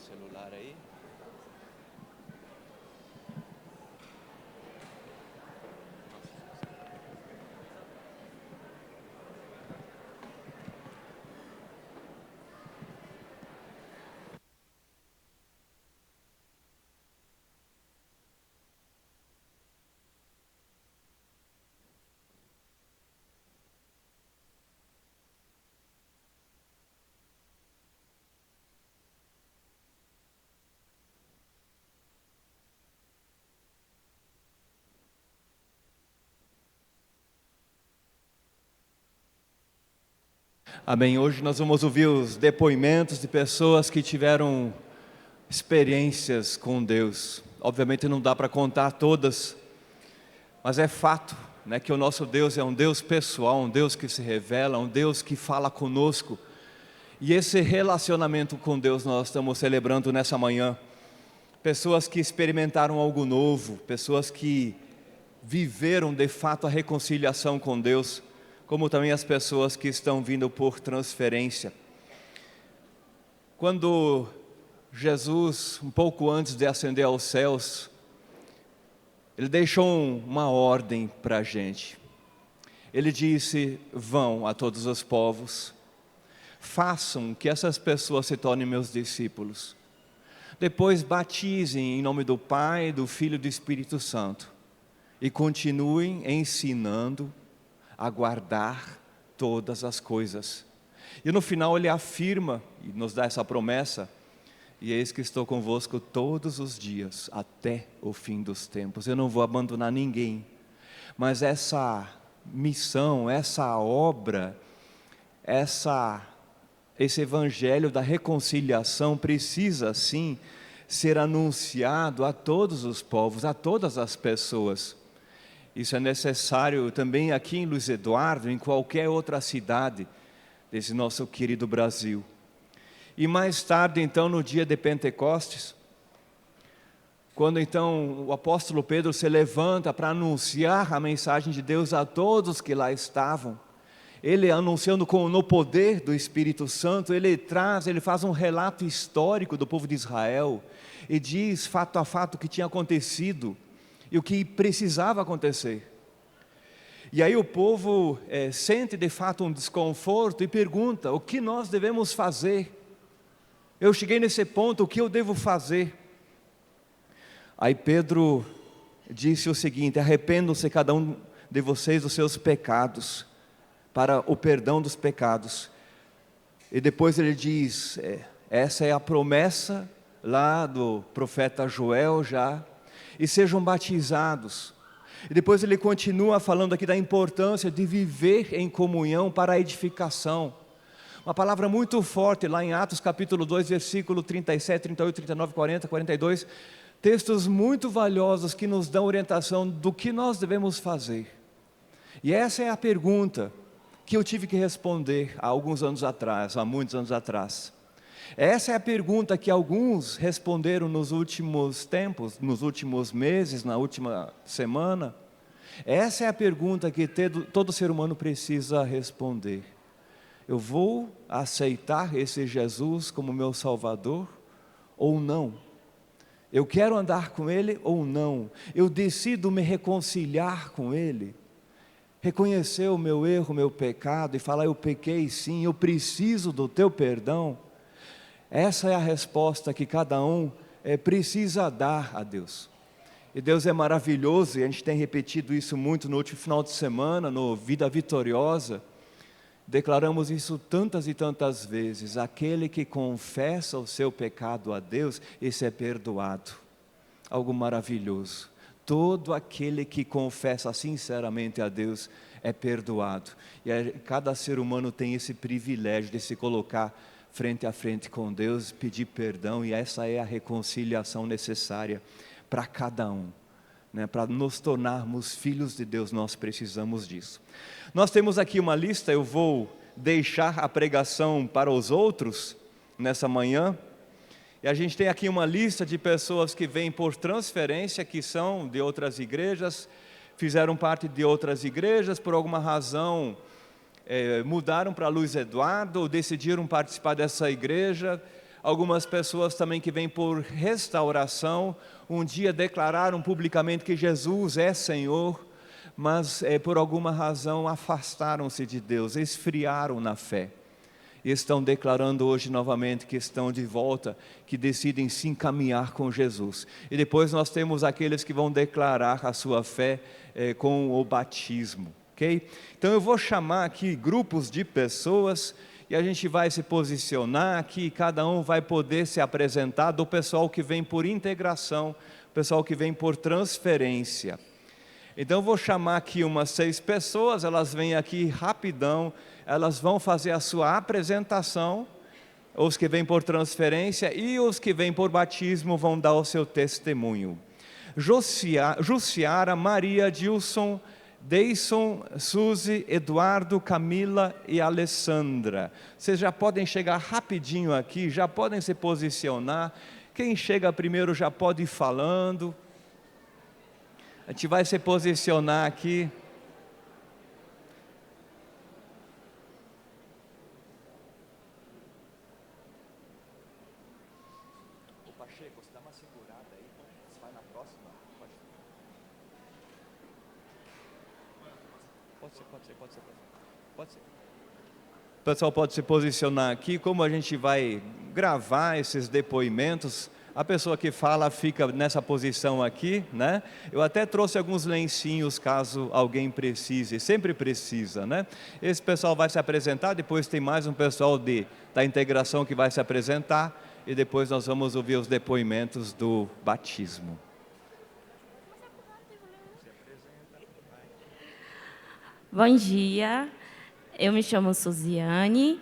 celular aí. Amém. Hoje nós vamos ouvir os depoimentos de pessoas que tiveram experiências com Deus. Obviamente não dá para contar todas, mas é fato, né, que o nosso Deus é um Deus pessoal, um Deus que se revela, um Deus que fala conosco. E esse relacionamento com Deus nós estamos celebrando nessa manhã. Pessoas que experimentaram algo novo, pessoas que viveram de fato a reconciliação com Deus, como também as pessoas que estão vindo por transferência. Quando Jesus, um pouco antes de ascender aos céus, Ele deixou uma ordem para a gente. Ele disse: vão a todos os povos, façam que essas pessoas se tornem meus discípulos. Depois batizem em nome do Pai, do Filho e do Espírito Santo. E continuem ensinando a guardar todas as coisas. E no final ele afirma e nos dá essa promessa: e eis que estou convosco todos os dias, até o fim dos tempos. Eu não vou abandonar ninguém. Mas essa missão, essa obra, esse evangelho da reconciliação precisa sim ser anunciado a todos os povos, a todas as pessoas. Isso é necessário também aqui em Luiz Eduardo, em qualquer outra cidade desse nosso querido Brasil. E mais tarde, então, no dia de Pentecostes, quando então o apóstolo Pedro se levanta para anunciar a mensagem de Deus a todos que lá estavam, ele anunciando no poder do Espírito Santo, ele faz um relato histórico do povo de Israel e diz fato a fato o que tinha acontecido e o que precisava acontecer. E aí o povo sente de fato um desconforto e pergunta: o que nós devemos fazer? Eu cheguei nesse ponto, o que eu devo fazer? Aí Pedro disse o seguinte: arrependam-se cada um de vocês dos seus pecados, para o perdão dos pecados. E depois ele diz, essa é a promessa lá do profeta Joel já, e sejam batizados. E depois ele continua falando aqui da importância de viver em comunhão para a edificação. Uma palavra muito forte lá em Atos capítulo 2, versículo 37, 38, 39, 40, 42, textos muito valiosos que nos dão orientação do que nós devemos fazer. E essa é a pergunta que eu tive que responder há muitos anos atrás. Essa é a pergunta que alguns responderam nos últimos tempos, nos últimos meses, na última semana. Essa é a pergunta que todo ser humano precisa responder. Eu vou aceitar esse Jesus como meu Salvador ou não? Eu quero andar com Ele ou não? Eu decido me reconciliar com Ele? Reconhecer o meu erro, o meu pecado e falar: eu pequei sim, eu preciso do teu perdão? Essa é a resposta que cada um precisa dar a Deus. E Deus é maravilhoso, e a gente tem repetido isso muito no último final de semana, no Vida Vitoriosa. Declaramos isso tantas e tantas vezes: aquele que confessa o seu pecado a Deus, esse é perdoado. Algo maravilhoso. Todo aquele que confessa sinceramente a Deus é perdoado. E cada ser humano tem esse privilégio de se colocar frente a frente com Deus, pedir perdão, e essa é a reconciliação necessária para cada um. Para nos tornarmos filhos de Deus, nós precisamos disso. Nós temos aqui uma lista, eu vou deixar a pregação para os outros nessa manhã. E a gente tem aqui uma lista de pessoas que vêm por transferência, que são de outras igrejas, fizeram parte de outras igrejas, por alguma razão mudaram para Luiz Eduardo, ou decidiram participar dessa igreja. Algumas pessoas também que vêm por restauração, um dia declararam publicamente que Jesus é Senhor, mas por alguma razão afastaram-se de Deus, esfriaram na fé. E estão declarando hoje novamente que estão de volta, que decidem se encaminhar com Jesus. E depois nós temos aqueles que vão declarar a sua fé com o batismo, ok? Então eu vou chamar aqui grupos de pessoas e a gente vai se posicionar aqui, cada um vai poder se apresentar, do pessoal que vem por integração, pessoal que vem por transferência. Então eu vou chamar aqui umas 6 pessoas, elas vêm aqui rapidão, elas vão fazer a sua apresentação, os que vêm por transferência e os que vêm por batismo vão dar o seu testemunho. Jussiara, Maria, Dilson, Deison, Suzy, Eduardo, Camila e Alessandra. Vocês já podem chegar rapidinho aqui, já podem se posicionar. Quem chega primeiro já pode ir falando. A gente vai se posicionar aqui. O Pacheco, você dá uma segurada aí, você vai na próxima. Pode ser. O pessoal pode se posicionar aqui, como a gente vai gravar esses depoimentos. A pessoa que fala fica nessa posição aqui, né? Eu até trouxe alguns lencinhos caso alguém precise, sempre precisa, né? Esse pessoal vai se apresentar, depois tem mais um pessoal da integração que vai se apresentar e depois nós vamos ouvir os depoimentos do batismo. Bom dia, eu me chamo Suziane.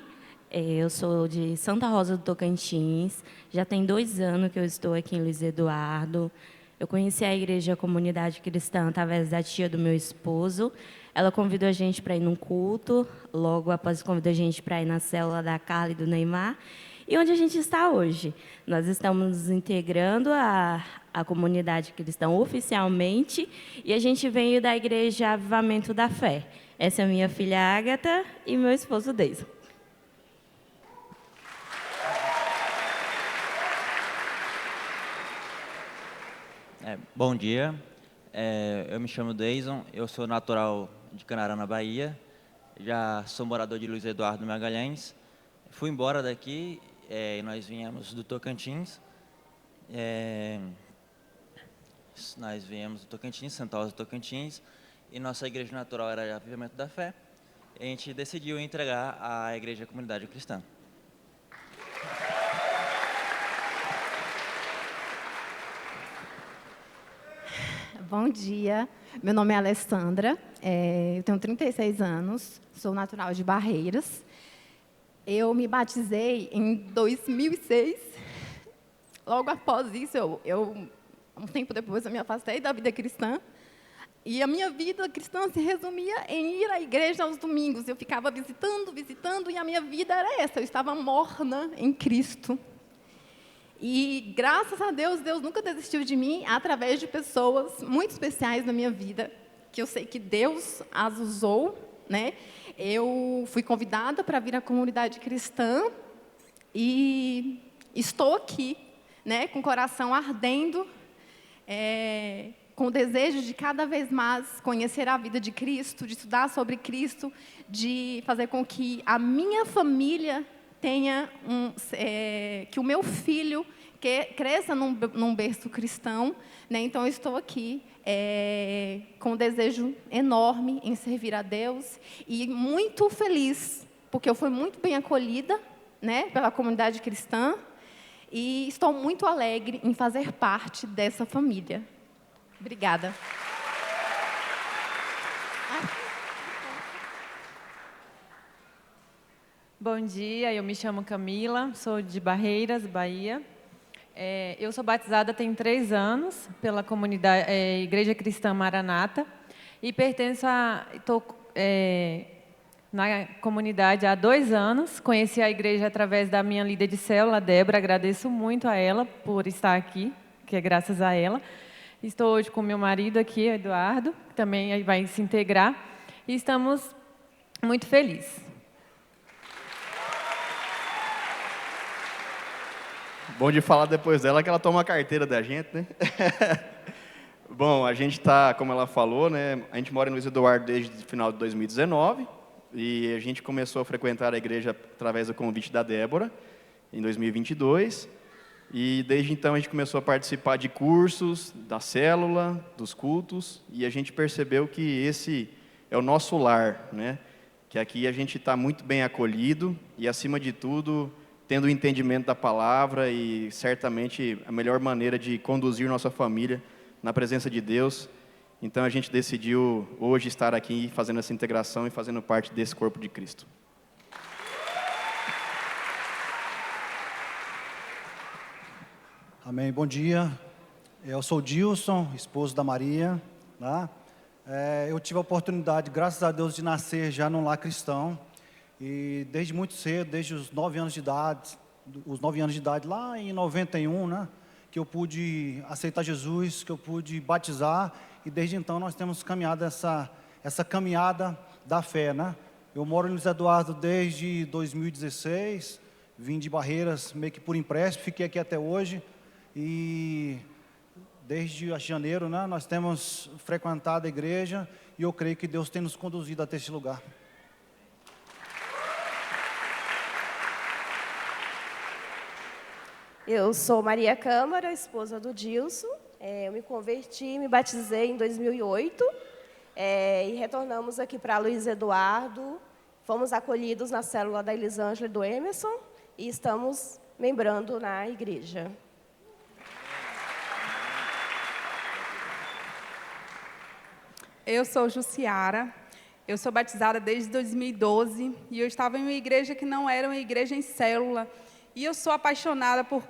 Eu sou de Santa Rosa do Tocantins, já tem 2 anos que eu estou aqui em Luiz Eduardo. Eu conheci a igreja, a comunidade cristã, através da tia do meu esposo. Ela convidou a gente para ir num culto, logo após convidou a gente para ir na célula da Carla e do Neymar. E onde a gente está hoje? Nós estamos nos integrando à comunidade cristã oficialmente e a gente veio da igreja Avivamento da Fé. Essa é a minha filha Ágata e meu esposo Deison. Bom dia, eu me chamo Deison, eu sou natural de Canarana, na Bahia, já sou morador de Luiz Eduardo Magalhães, fui embora daqui e nós viemos do Tocantins, Santa Rosa do Tocantins, e nossa igreja natural era Avivamento da Fé, e a gente decidiu entregar à igreja Comunidade Cristã. Bom dia, meu nome é Alessandra, eu tenho 36 anos, sou natural de Barreiras. Eu me batizei em 2006, logo após isso, um tempo depois eu me afastei da vida cristã, e a minha vida cristã se resumia em ir à igreja aos domingos. Eu ficava visitando, e a minha vida era essa, eu estava morna em Cristo. E, graças a Deus, Deus nunca desistiu de mim, através de pessoas muito especiais na minha vida, que eu sei que Deus as usou, né? Eu fui convidada para vir à comunidade cristã e estou aqui, né, com o coração ardendo, com o desejo de cada vez mais conhecer a vida de Cristo, de estudar sobre Cristo, de fazer com que a minha família tenha que o meu filho cresça num berço cristão, né? Então eu estou aqui com um desejo enorme em servir a Deus e muito feliz, porque eu fui muito bem acolhida, né, pela comunidade cristã e estou muito alegre em fazer parte dessa família. Obrigada. Bom dia, eu me chamo Camila, sou de Barreiras, Bahia. Eu sou batizada tem 3 anos pela comunidade Igreja Cristã Maranata e pertenço estou na comunidade há 2 anos. Conheci a igreja através da minha líder de célula, Débora. Agradeço muito a ela por estar aqui, que é graças a ela. Estou hoje com meu marido aqui, Eduardo, que também vai se integrar, e estamos muito felizes. Bom de falar depois dela que ela toma a carteira da gente, né? Bom, a gente está, como ela falou, né? A gente mora em Luiz Eduardo desde o final de 2019 e a gente começou a frequentar a igreja através do convite da Débora em 2022 e desde então a gente começou a participar de cursos, da célula, dos cultos e a gente percebeu que esse é o nosso lar, né? Que aqui a gente está muito bem acolhido e, acima de tudo, tendo o entendimento da palavra e certamente a melhor maneira de conduzir nossa família na presença de Deus. Então a gente decidiu hoje estar aqui fazendo essa integração e fazendo parte desse corpo de Cristo. Amém, bom dia. Eu sou o Dilson, esposo da Maria. Tá? Eu tive a oportunidade, graças a Deus, de nascer já num lar cristão. E desde muito cedo, desde os 9 anos de idade, lá em 91, né, que eu pude aceitar Jesus, que eu pude batizar, e desde então nós temos caminhado essa caminhada da fé, né? Eu moro em Luiz Eduardo desde 2016, vim de Barreiras meio que por empréstimo, fiquei aqui até hoje, e desde janeiro, né, nós temos frequentado a igreja, e eu creio que Deus tem nos conduzido até esse lugar. Eu sou Maria Câmara, esposa do Dilson. Eu me converti, me batizei em 2008 e retornamos aqui para Luiz Eduardo. Fomos acolhidos na célula da Elisângela e do Emerson e estamos membrando na igreja. Eu sou Jussiara, eu sou batizada desde 2012 e eu estava em uma igreja que não era uma igreja em célula. E eu sou apaixonada por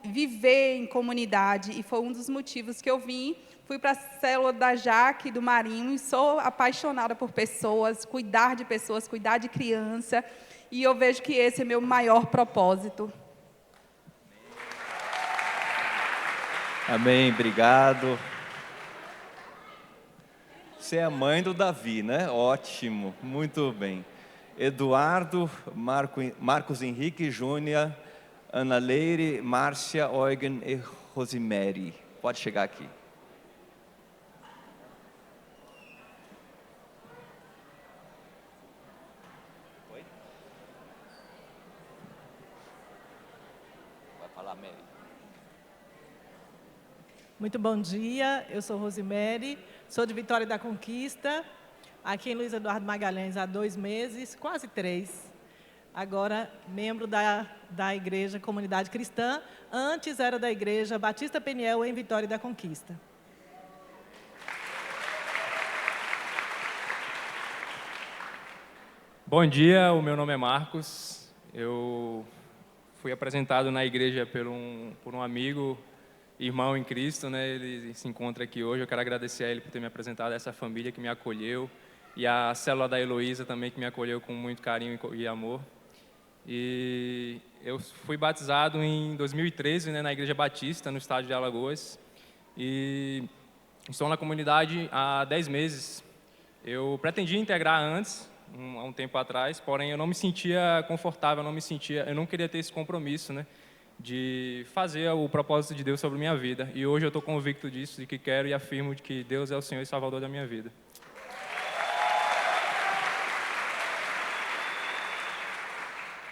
viver em comunidade e foi um dos motivos que eu vim. Fui para a célula da Jaque, do Marinho, e sou apaixonada por pessoas, cuidar de criança. E eu vejo que esse é meu maior propósito. Amém, obrigado. Você é a mãe do Davi, né? Ótimo, muito bem. Eduardo, Marcos Henrique Júnior, Ana Leire, Márcia, Eugen e Rosemary. Pode chegar aqui. Oi? Vai falar, Mary. Muito bom dia, eu sou Rosemary, sou de Vitória da Conquista, aqui em Luiz Eduardo Magalhães há 2 meses, quase 3. Agora, membro da Igreja Comunidade Cristã. Antes era da Igreja Batista Peniel, em Vitória da Conquista. Bom dia, o meu nome é Marcos. Eu fui apresentado na igreja por um amigo, irmão em Cristo, né? Ele se encontra aqui hoje. Eu quero agradecer a ele por ter me apresentado a essa família que me acolheu. E a célula da Heloísa também, que me acolheu com muito carinho e amor. E eu fui batizado em 2013, né, na Igreja Batista, no estado de Alagoas. E estou na comunidade há 10 meses. Eu pretendia integrar antes, há um tempo atrás, porém eu não me sentia confortável, eu não queria ter esse compromisso, né, de fazer o propósito de Deus sobre a minha vida. E hoje eu estou convicto disso, de que quero e afirmo de que Deus é o Senhor e Salvador da minha vida.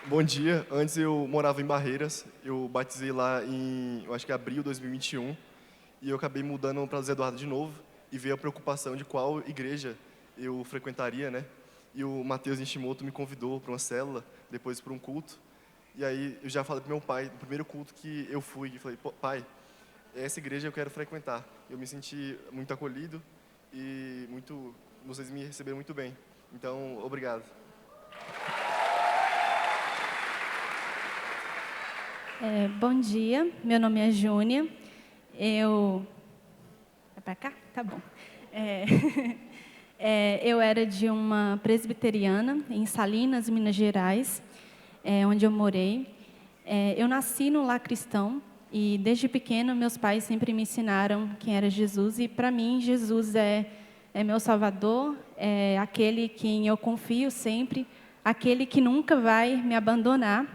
Bom dia, antes eu morava em Barreiras, eu batizei lá em, eu acho que abril de 2021, e eu acabei mudando para Luiz Eduardo de novo, e veio a preocupação de qual igreja eu frequentaria, né? E o Matheus Nishimoto me convidou para uma célula, depois para um culto, e aí eu já falei para meu pai, no primeiro culto que eu fui, e falei, pai, essa igreja eu quero frequentar. Eu me senti muito acolhido e vocês me receberam muito bem, então, obrigado. Bom dia, meu nome é Júnia, Vai para cá? Tá bom. Eu era de uma presbiteriana em Salinas, Minas Gerais, onde eu morei. Eu nasci no lar cristão e desde pequeno meus pais sempre me ensinaram quem era Jesus e para mim Jesus é meu Salvador, é aquele quem eu confio sempre, aquele que nunca vai me abandonar.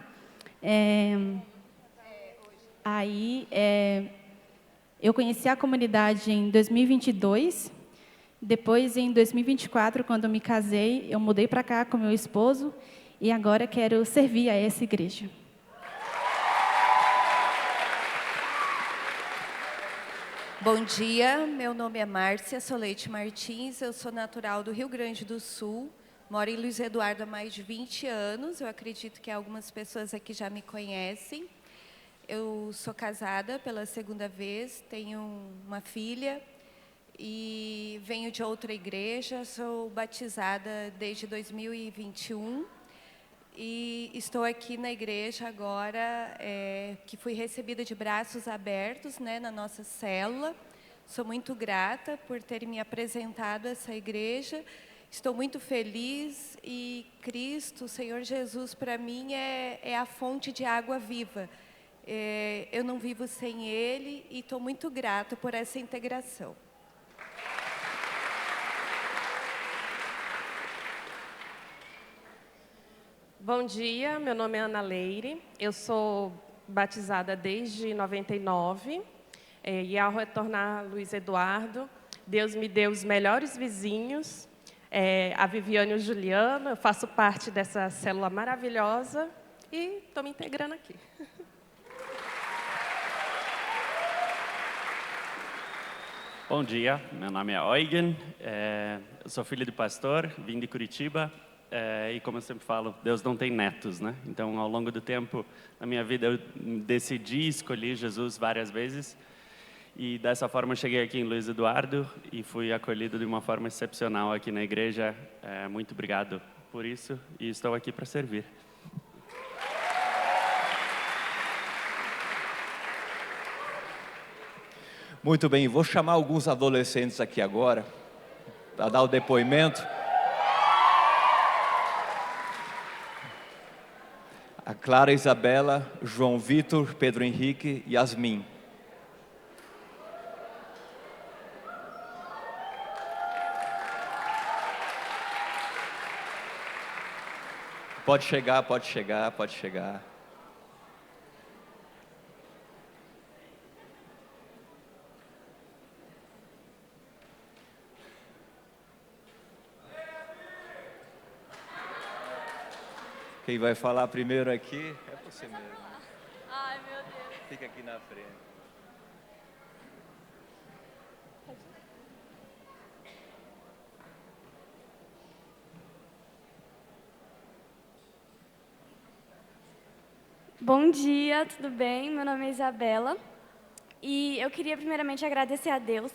Aí, eu conheci a comunidade em 2022. Depois, em 2024, quando eu me casei, eu mudei para cá com meu esposo e agora quero servir a essa igreja. Bom dia, meu nome é Márcia Solete Martins, eu sou natural do Rio Grande do Sul, moro em Luiz Eduardo há mais de 20 anos, eu acredito que algumas pessoas aqui já me conhecem. Eu sou casada pela segunda vez, tenho uma filha e venho de outra igreja, sou batizada desde 2021 e estou aqui na igreja agora, que fui recebida de braços abertos, né, na nossa célula. Sou muito grata por ter me apresentado a essa igreja. Estou muito feliz e Cristo, o Senhor Jesus, para mim é a fonte de água viva. Eu não vivo sem Ele e estou muito grata por essa integração. Bom dia, meu nome é Ana Leire, eu sou batizada desde 99 e ao retornar a Luiz Eduardo, Deus me deu os melhores vizinhos, a Viviane e o Juliano, eu faço parte dessa célula maravilhosa e estou me integrando aqui. Bom dia, meu nome é Eugen, eu sou filho de pastor, vim de Curitiba e como eu sempre falo, Deus não tem netos, né? Então, ao longo do tempo na minha vida, eu decidi escolher Jesus várias vezes e dessa forma eu cheguei aqui em Luiz Eduardo e fui acolhido de uma forma excepcional aqui na igreja. Muito obrigado por isso e estou aqui para servir. Muito bem, vou chamar alguns adolescentes aqui agora para dar o depoimento. A Clara Isabela, João Vitor, Pedro Henrique e Yasmin. Pode chegar, pode chegar, pode chegar. Quem vai falar primeiro aqui é você mesmo. Ai, meu Deus. Fica aqui na frente. Bom dia, tudo bem? Meu nome é Isabela e eu queria primeiramente agradecer a Deus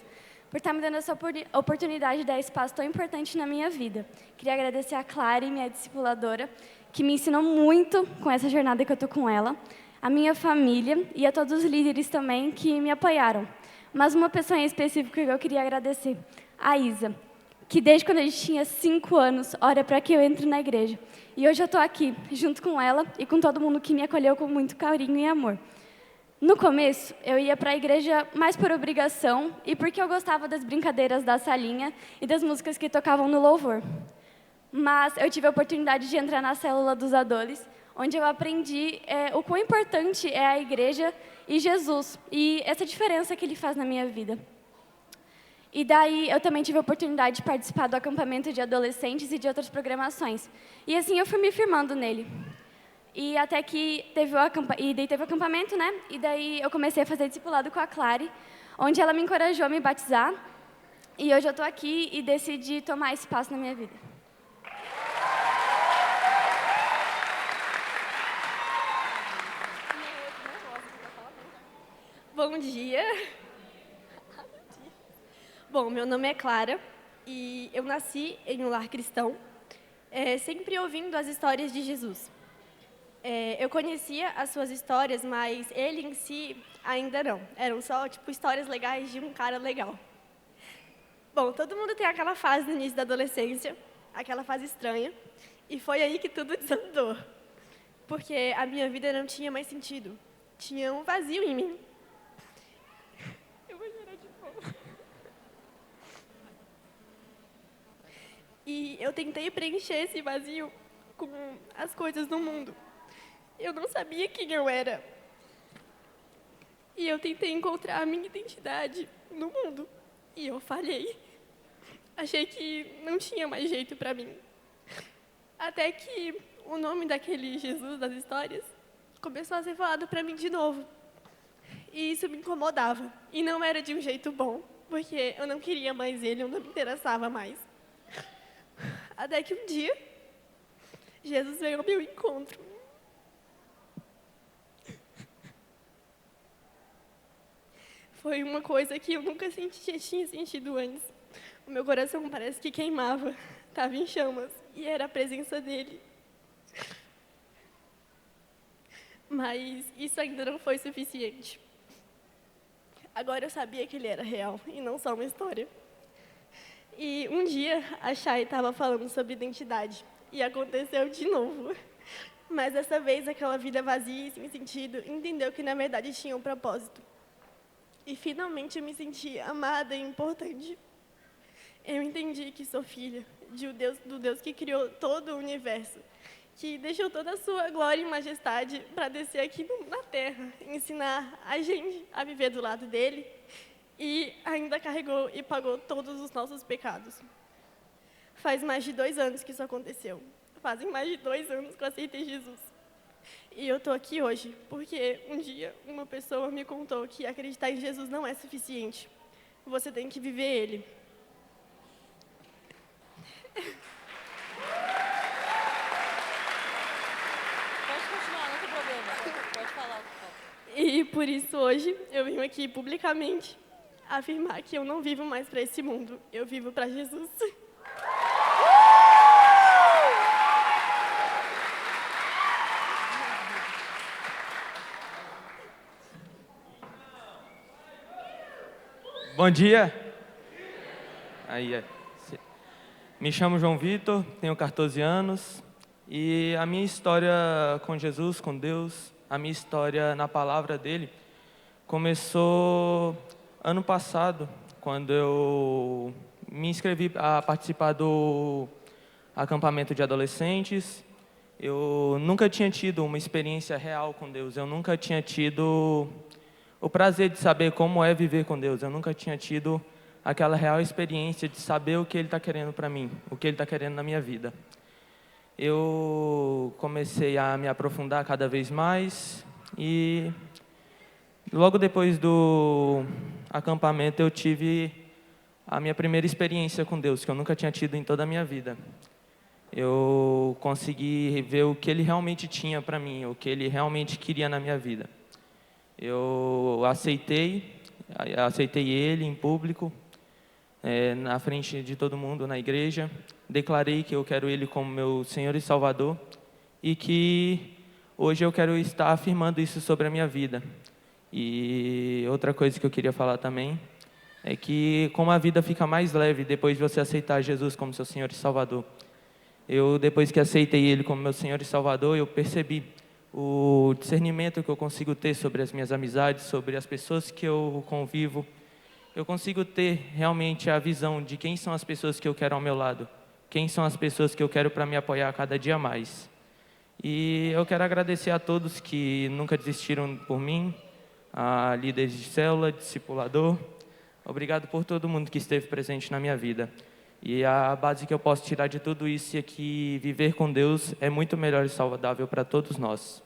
por estar me dando essa oportunidade de dar espaço tão importante na minha vida. Queria agradecer a Clara, minha discipuladora, que me ensinou muito com essa jornada que eu estou com ela, a minha família e a todos os líderes também que me apoiaram. Mas uma pessoa em específico que eu queria agradecer, a Isa, que desde quando a gente tinha 5 anos, ora para que eu entre na igreja. E hoje eu estou aqui, junto com ela e com todo mundo que me acolheu com muito carinho e amor. No começo, eu ia para a igreja mais por obrigação e porque eu gostava das brincadeiras da salinha e das músicas que tocavam no louvor. Mas eu tive a oportunidade de entrar na célula dos Adoles, onde eu aprendi o quão importante é a igreja e Jesus, e essa diferença que ele faz na minha vida. E daí eu também tive a oportunidade de participar do acampamento de adolescentes e de outras programações. E assim eu fui me firmando nele. E até que teve o acampamento, né? E daí eu comecei a fazer discipulado com a Clary, onde ela me encorajou a me batizar. E hoje eu estou aqui e decidi tomar esse passo na minha vida. Bom dia. Bom, meu nome é Clara e eu nasci em um lar cristão, sempre ouvindo as histórias de Jesus. Eu conhecia as suas histórias, mas ele em si ainda não. Eram só histórias legais de um cara legal. Bom, todo mundo tem aquela fase no início da adolescência, aquela fase estranha, e foi aí que tudo desandou. Porque a minha vida não tinha mais sentido. Tinha um vazio em mim. Eu vou chorar de novo. E eu tentei preencher esse vazio com as coisas do mundo. Eu não sabia quem eu era. E eu tentei encontrar a minha identidade no mundo. E eu falhei. Achei que não tinha mais jeito para mim. Até que o nome daquele Jesus das histórias começou a ser falado para mim de novo. E isso me incomodava. E não era de um jeito bom, porque eu não queria mais ele, eu não me interessava mais. Até que um dia, Jesus veio ao meu encontro. Foi uma coisa que eu nunca tinha sentido antes. O meu coração parece que queimava, estava em chamas, e era a presença dele. Mas isso ainda não foi suficiente. Agora eu sabia que ele era real, e não só uma história. E um dia, a Chay estava falando sobre identidade, e aconteceu de novo. Mas dessa vez, aquela vida vazia e sem sentido entendeu que, na verdade, tinha um propósito. E finalmente eu me senti amada e importante. Eu entendi que sou filha do Deus que criou todo o universo, que deixou toda a sua glória e majestade para descer aqui na Terra, ensinar a gente a viver do lado dele, e ainda carregou e pagou todos os nossos pecados. Faz mais de 2 anos que isso aconteceu. Fazem mais de 2 anos que eu aceitei Jesus. E eu estou aqui hoje porque um dia uma pessoa me contou que acreditar em Jesus não é suficiente. Você tem que viver ele. Pode continuar, não tem problema. Pode falar. E por isso hoje eu vim aqui publicamente afirmar que eu não vivo mais para esse mundo. Eu vivo para Jesus. Bom dia. Me chamo João Vitor, tenho 14 anos e a minha história com Jesus, com Deus, a minha história na palavra dele começou ano passado, quando eu me inscrevi a participar do acampamento de adolescentes. Eu nunca tinha tido uma experiência real com Deus, eu nunca tinha tido o prazer de saber como é viver com Deus. Eu nunca tinha tido aquela real experiência de saber o que Ele está querendo para mim, o que Ele está querendo na minha vida. Eu comecei a me aprofundar cada vez mais e logo depois do acampamento eu tive a minha primeira experiência com Deus, que eu nunca tinha tido em toda a minha vida. Eu consegui ver o que Ele realmente tinha para mim, o que Ele realmente queria na minha vida. Eu aceitei Ele em público, na frente de todo mundo, na igreja. Declarei que eu quero Ele como meu Senhor e Salvador e que hoje eu quero estar afirmando isso sobre a minha vida. E outra coisa que eu queria falar também é que como a vida fica mais leve depois de você aceitar Jesus como seu Senhor e Salvador. Depois que aceitei Ele como meu Senhor e Salvador, eu percebi o discernimento que eu consigo ter sobre as minhas amizades, sobre as pessoas que eu convivo. Eu consigo ter realmente a visão de quem são as pessoas que eu quero ao meu lado, quem são as pessoas que eu quero para me apoiar cada dia mais. E eu quero agradecer a todos que nunca desistiram por mim, a líderes de célula, discipulador. Obrigado por todo mundo que esteve presente na minha vida. E a base que eu posso tirar de tudo isso é que viver com Deus é muito melhor e saudável para todos nós.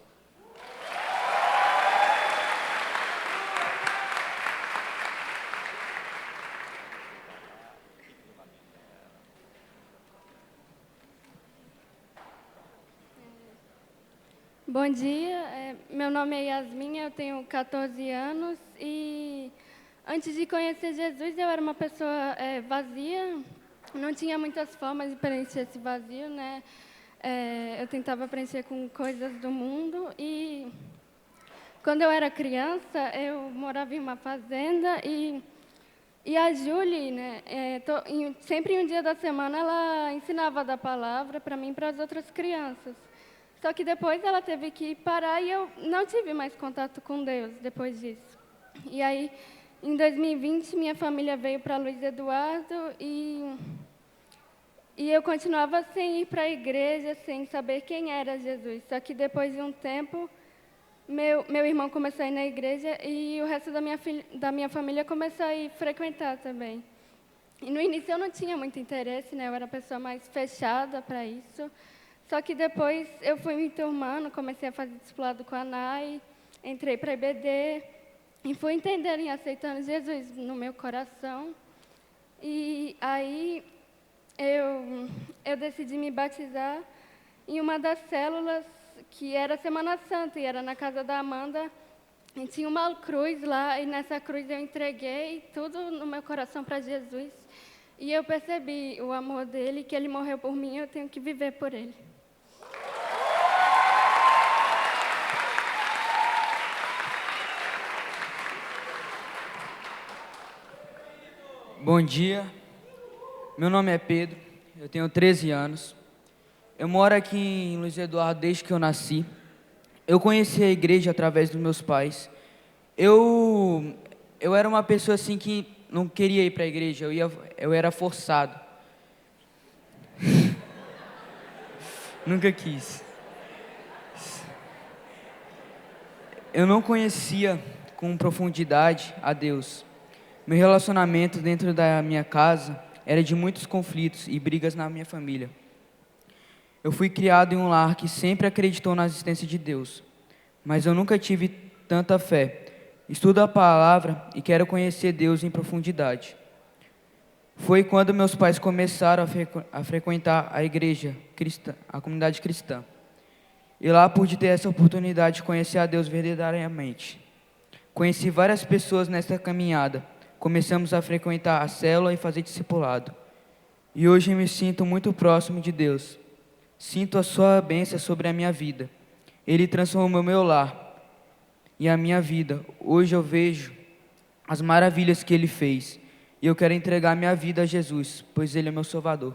Bom dia, meu nome é Yasmin, eu tenho 14 anos e antes de conhecer Jesus eu era uma pessoa vazia. Não tinha muitas formas de preencher esse vazio, né? Eu tentava preencher com coisas do mundo e quando eu era criança eu morava em uma fazenda e a Julie, né? Sempre em um dia da semana ela ensinava da palavra para mim e para as outras crianças. Só que depois ela teve que parar e eu não tive mais contato com Deus depois disso. E aí em 2020 minha família veio para Luiz Eduardo e eu continuava sem ir para a igreja, sem saber quem era Jesus. Só que depois de um tempo, meu irmão começou a ir na igreja e o resto da minha família começou a ir frequentar também. E no início eu não tinha muito interesse, né? Eu era a pessoa mais fechada para isso. Só que depois eu fui me enturmando, comecei a fazer discipulado com a NAI, entrei para a IBD e fui entendendo e aceitando Jesus no meu coração. E aí eu decidi me batizar em uma das células que era Semana Santa, e era na casa da Amanda, e tinha uma cruz lá, e nessa cruz eu entreguei tudo no meu coração para Jesus, e eu percebi o amor dele, que ele morreu por mim, eu tenho que viver por ele. Bom dia, meu nome é Pedro, eu tenho 13 anos. Eu moro aqui em Luiz Eduardo desde que eu nasci. Eu conheci a igreja através dos meus pais. Eu era uma pessoa assim que não queria ir para a igreja, eu era forçado. Nunca quis. Eu não conhecia com profundidade a Deus. Meu relacionamento dentro da minha casa era de muitos conflitos e brigas na minha família. Eu fui criado em um lar que sempre acreditou na existência de Deus, mas eu nunca tive tanta fé. Estudo a palavra e quero conhecer Deus em profundidade. Foi quando meus pais começaram a frequentar a igreja cristã, a comunidade cristã. E lá pude ter essa oportunidade de conhecer a Deus verdadeiramente. Conheci várias pessoas nessa caminhada. Começamos a frequentar a célula e fazer discipulado. E hoje me sinto muito próximo de Deus. Sinto a sua bênção sobre a minha vida. Ele transformou meu lar e a minha vida. Hoje eu vejo as maravilhas que Ele fez. E eu quero entregar minha vida a Jesus, pois Ele é meu Salvador.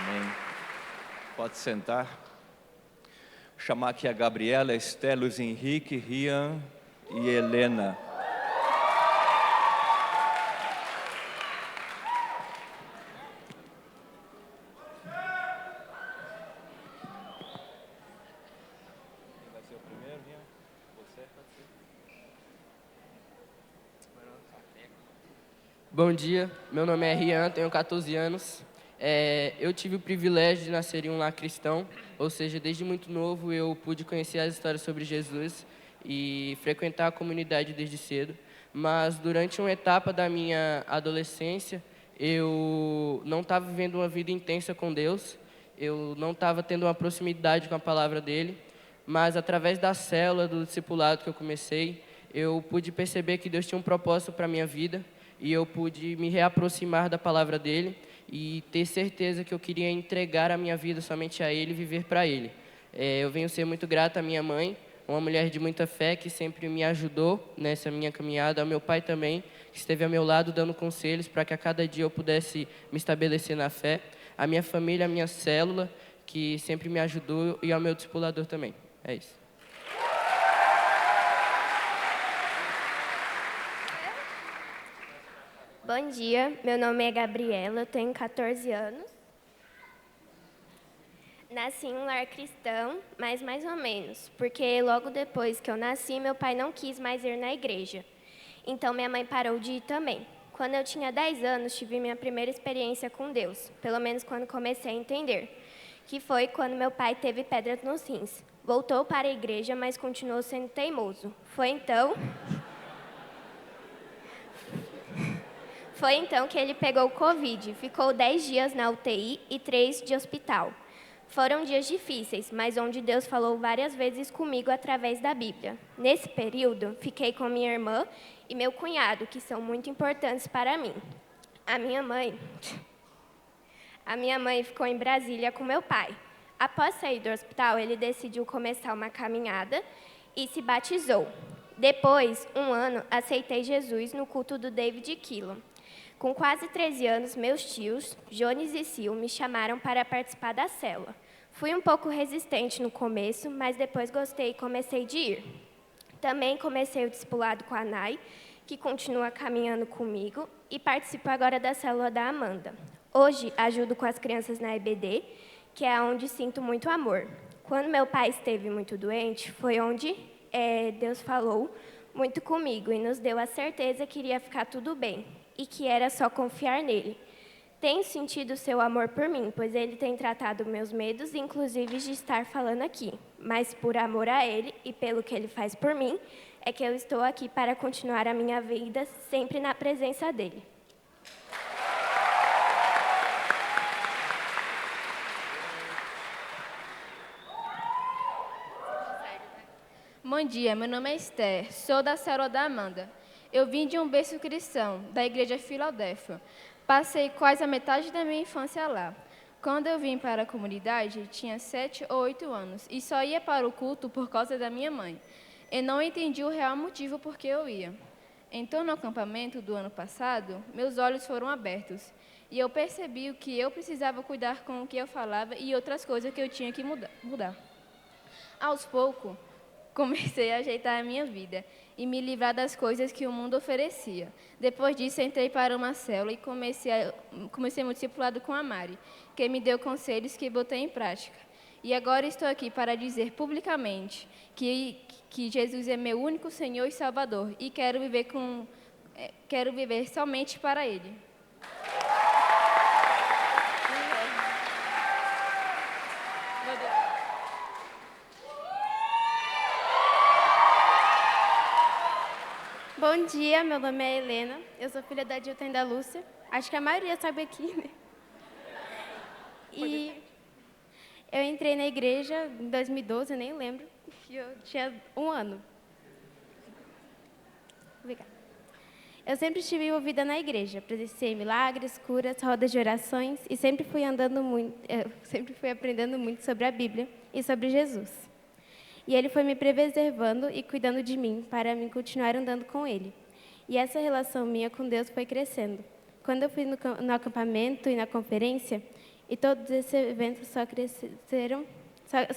Amém. Pode sentar. Vou chamar aqui a Gabriela, Esté, Luiz Henrique, Rian e Helena. Bom dia, meu nome é Rian, tenho 14 anos. Eu tive o privilégio de nascer em um lar cristão, ou seja, desde muito novo eu pude conhecer as histórias sobre Jesus e frequentar a comunidade desde cedo. Mas durante uma etapa da minha adolescência, eu não estava vivendo uma vida intensa com Deus, eu não estava tendo uma proximidade com a palavra dele, mas através da célula, do discipulado que eu comecei, eu pude perceber que Deus tinha um propósito para a minha vida, e eu pude me reaproximar da palavra dele e ter certeza que eu queria entregar a minha vida somente a ele e viver para ele. Eu venho ser muito grato à minha mãe, uma mulher de muita fé que sempre me ajudou nessa minha caminhada, ao meu pai também, que esteve ao meu lado dando conselhos para que a cada dia eu pudesse me estabelecer na fé, a minha família, a minha célula, que sempre me ajudou, e ao meu discipulador também. É isso. Bom dia, meu nome é Gabriela, eu tenho 14 anos. Nasci em um lar cristão, mas mais ou menos, porque logo depois que eu nasci, meu pai não quis mais ir na igreja. Então minha mãe parou de ir também. Quando eu tinha 10 anos, tive minha primeira experiência com Deus, pelo menos quando comecei a entender, que foi quando meu pai teve pedra nos rins. Voltou para a igreja, mas continuou sendo teimoso. Foi então que ele pegou Covid, ficou 10 dias na UTI e 3 de hospital. Foram dias difíceis, mas onde Deus falou várias vezes comigo através da Bíblia. Nesse período, fiquei com minha irmã e meu cunhado, que são muito importantes para mim. A minha mãe ficou em Brasília com meu pai. Após sair do hospital, ele decidiu começar uma caminhada e se batizou. Depois, um ano, aceitei Jesus no culto do David Quillon. Com quase 13 anos, meus tios, Jones e Sil, me chamaram para participar da célula. Fui um pouco resistente no começo, mas depois gostei e comecei de ir. Também comecei o discipulado com a Nai, que continua caminhando comigo, e participo agora da célula da Amanda. Hoje, ajudo com as crianças na EBD, que é onde sinto muito amor. Quando meu pai esteve muito doente, foi onde Deus falou muito comigo e nos deu a certeza que iria ficar tudo bem e que era só confiar nele. Tenho sentido seu amor por mim, pois ele tem tratado meus medos, inclusive de estar falando aqui. Mas por amor a ele e pelo que ele faz por mim, é que eu estou aqui para continuar a minha vida sempre na presença dele. Bom dia, meu nome é Esther, sou da célula da Amanda. Eu vim de um berço cristão, da igreja Filadélfia. Passei quase a metade da minha infância lá. Quando eu vim para a comunidade, tinha 7 ou 8 anos e só ia para o culto por causa da minha mãe. Eu não entendi o real motivo por que eu ia. Então, no acampamento do ano passado, meus olhos foram abertos e eu percebi o que eu precisava cuidar com o que eu falava e outras coisas que eu tinha que mudar. Aos poucos, comecei a ajeitar a minha vida e me livrar das coisas que o mundo oferecia. Depois disso, entrei para uma célula e comecei meu discipulado com a Mari, que me deu conselhos que botei em prática. E agora estou aqui para dizer publicamente que Jesus é meu único Senhor e Salvador e quero viver somente para Ele. Bom dia, meu nome é Helena, eu sou filha da Dilton e da Lúcia. Acho que a maioria sabe aqui, né? E eu entrei na igreja em 2012, eu nem lembro, que eu tinha 1 ano. Obrigada. Eu sempre estive envolvida na igreja, presenciei milagres, curas, rodas de orações e sempre fui aprendendo muito sobre a Bíblia e sobre Jesus. E Ele foi me preservando e cuidando de mim para mim continuar andando com Ele. E essa relação minha com Deus foi crescendo. Quando eu fui no acampamento e na conferência, e todos esses eventos só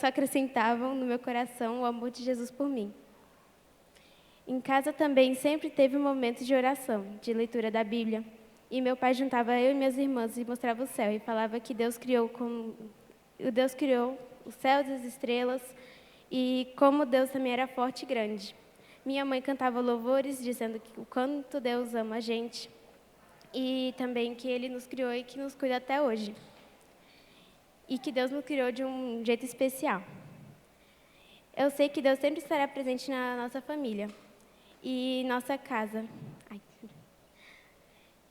acrescentavam no meu coração o amor de Jesus por mim. Em casa também sempre teve momentos de oração, de leitura da Bíblia. E meu pai juntava eu e minhas irmãs e mostrava o céu e falava que Deus criou os céus e as estrelas, e como Deus também era forte e grande. Minha mãe cantava louvores, dizendo que o quanto Deus ama a gente, e também que Ele nos criou e que nos cuida até hoje. E que Deus nos criou de um jeito especial. Eu sei que Deus sempre estará presente na nossa família e nossa casa.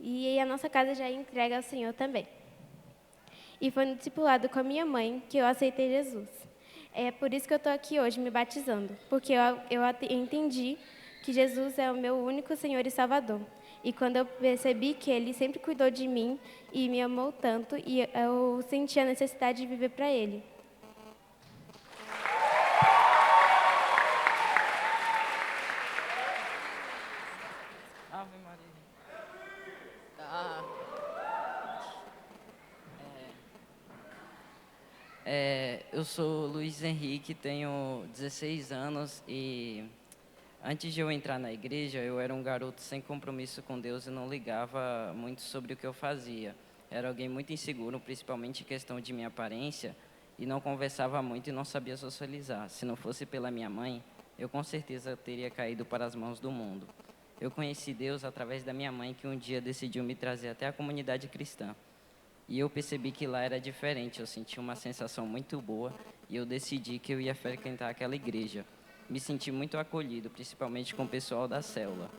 E a nossa casa já é entregue ao Senhor também. E foi no discipulado com a minha mãe que eu aceitei Jesus. É por isso que eu estou aqui hoje me batizando, porque eu entendi que Jesus é o meu único Senhor e Salvador. E quando eu percebi que Ele sempre cuidou de mim e me amou tanto, e eu senti a necessidade de viver para Ele. Ave Maria. Tá. Eu sou Luiz Henrique, tenho 16 anos e antes de eu entrar na igreja, eu era um garoto sem compromisso com Deus e não ligava muito sobre o que eu fazia. Era alguém muito inseguro, principalmente em questão de minha aparência, e não conversava muito e não sabia socializar. Se não fosse pela minha mãe, eu com certeza teria caído para as mãos do mundo. Eu conheci Deus através da minha mãe, que um dia decidiu me trazer até a comunidade cristã. E eu percebi que lá era diferente, eu senti uma sensação muito boa e eu decidi que eu ia frequentar aquela igreja. Me senti muito acolhido, principalmente com o pessoal da célula.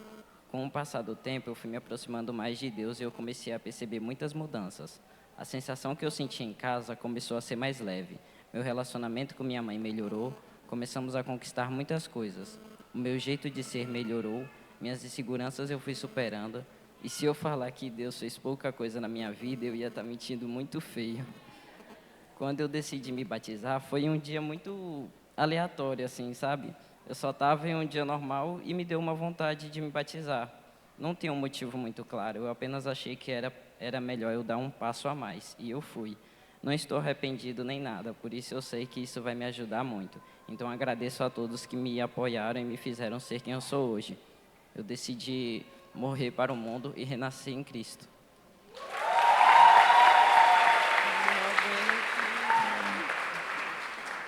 Com o passar do tempo, eu fui me aproximando mais de Deus e eu comecei a perceber muitas mudanças. A sensação que eu sentia em casa começou a ser mais leve. Meu relacionamento com minha mãe melhorou, começamos a conquistar muitas coisas. O meu jeito de ser melhorou, minhas inseguranças eu fui superando. E se eu falar que Deus fez pouca coisa na minha vida, eu ia estar mentindo muito feio. Quando eu decidi me batizar, foi um dia muito aleatório, assim, sabe? Eu só estava em um dia normal e me deu uma vontade de me batizar. Não tinha um motivo muito claro, eu apenas achei que era melhor eu dar um passo a mais, e eu fui. Não estou arrependido nem nada, por isso eu sei que isso vai me ajudar muito. Então agradeço a todos que me apoiaram e me fizeram ser quem eu sou hoje. Eu decidi morrer para o mundo e renascer em Cristo.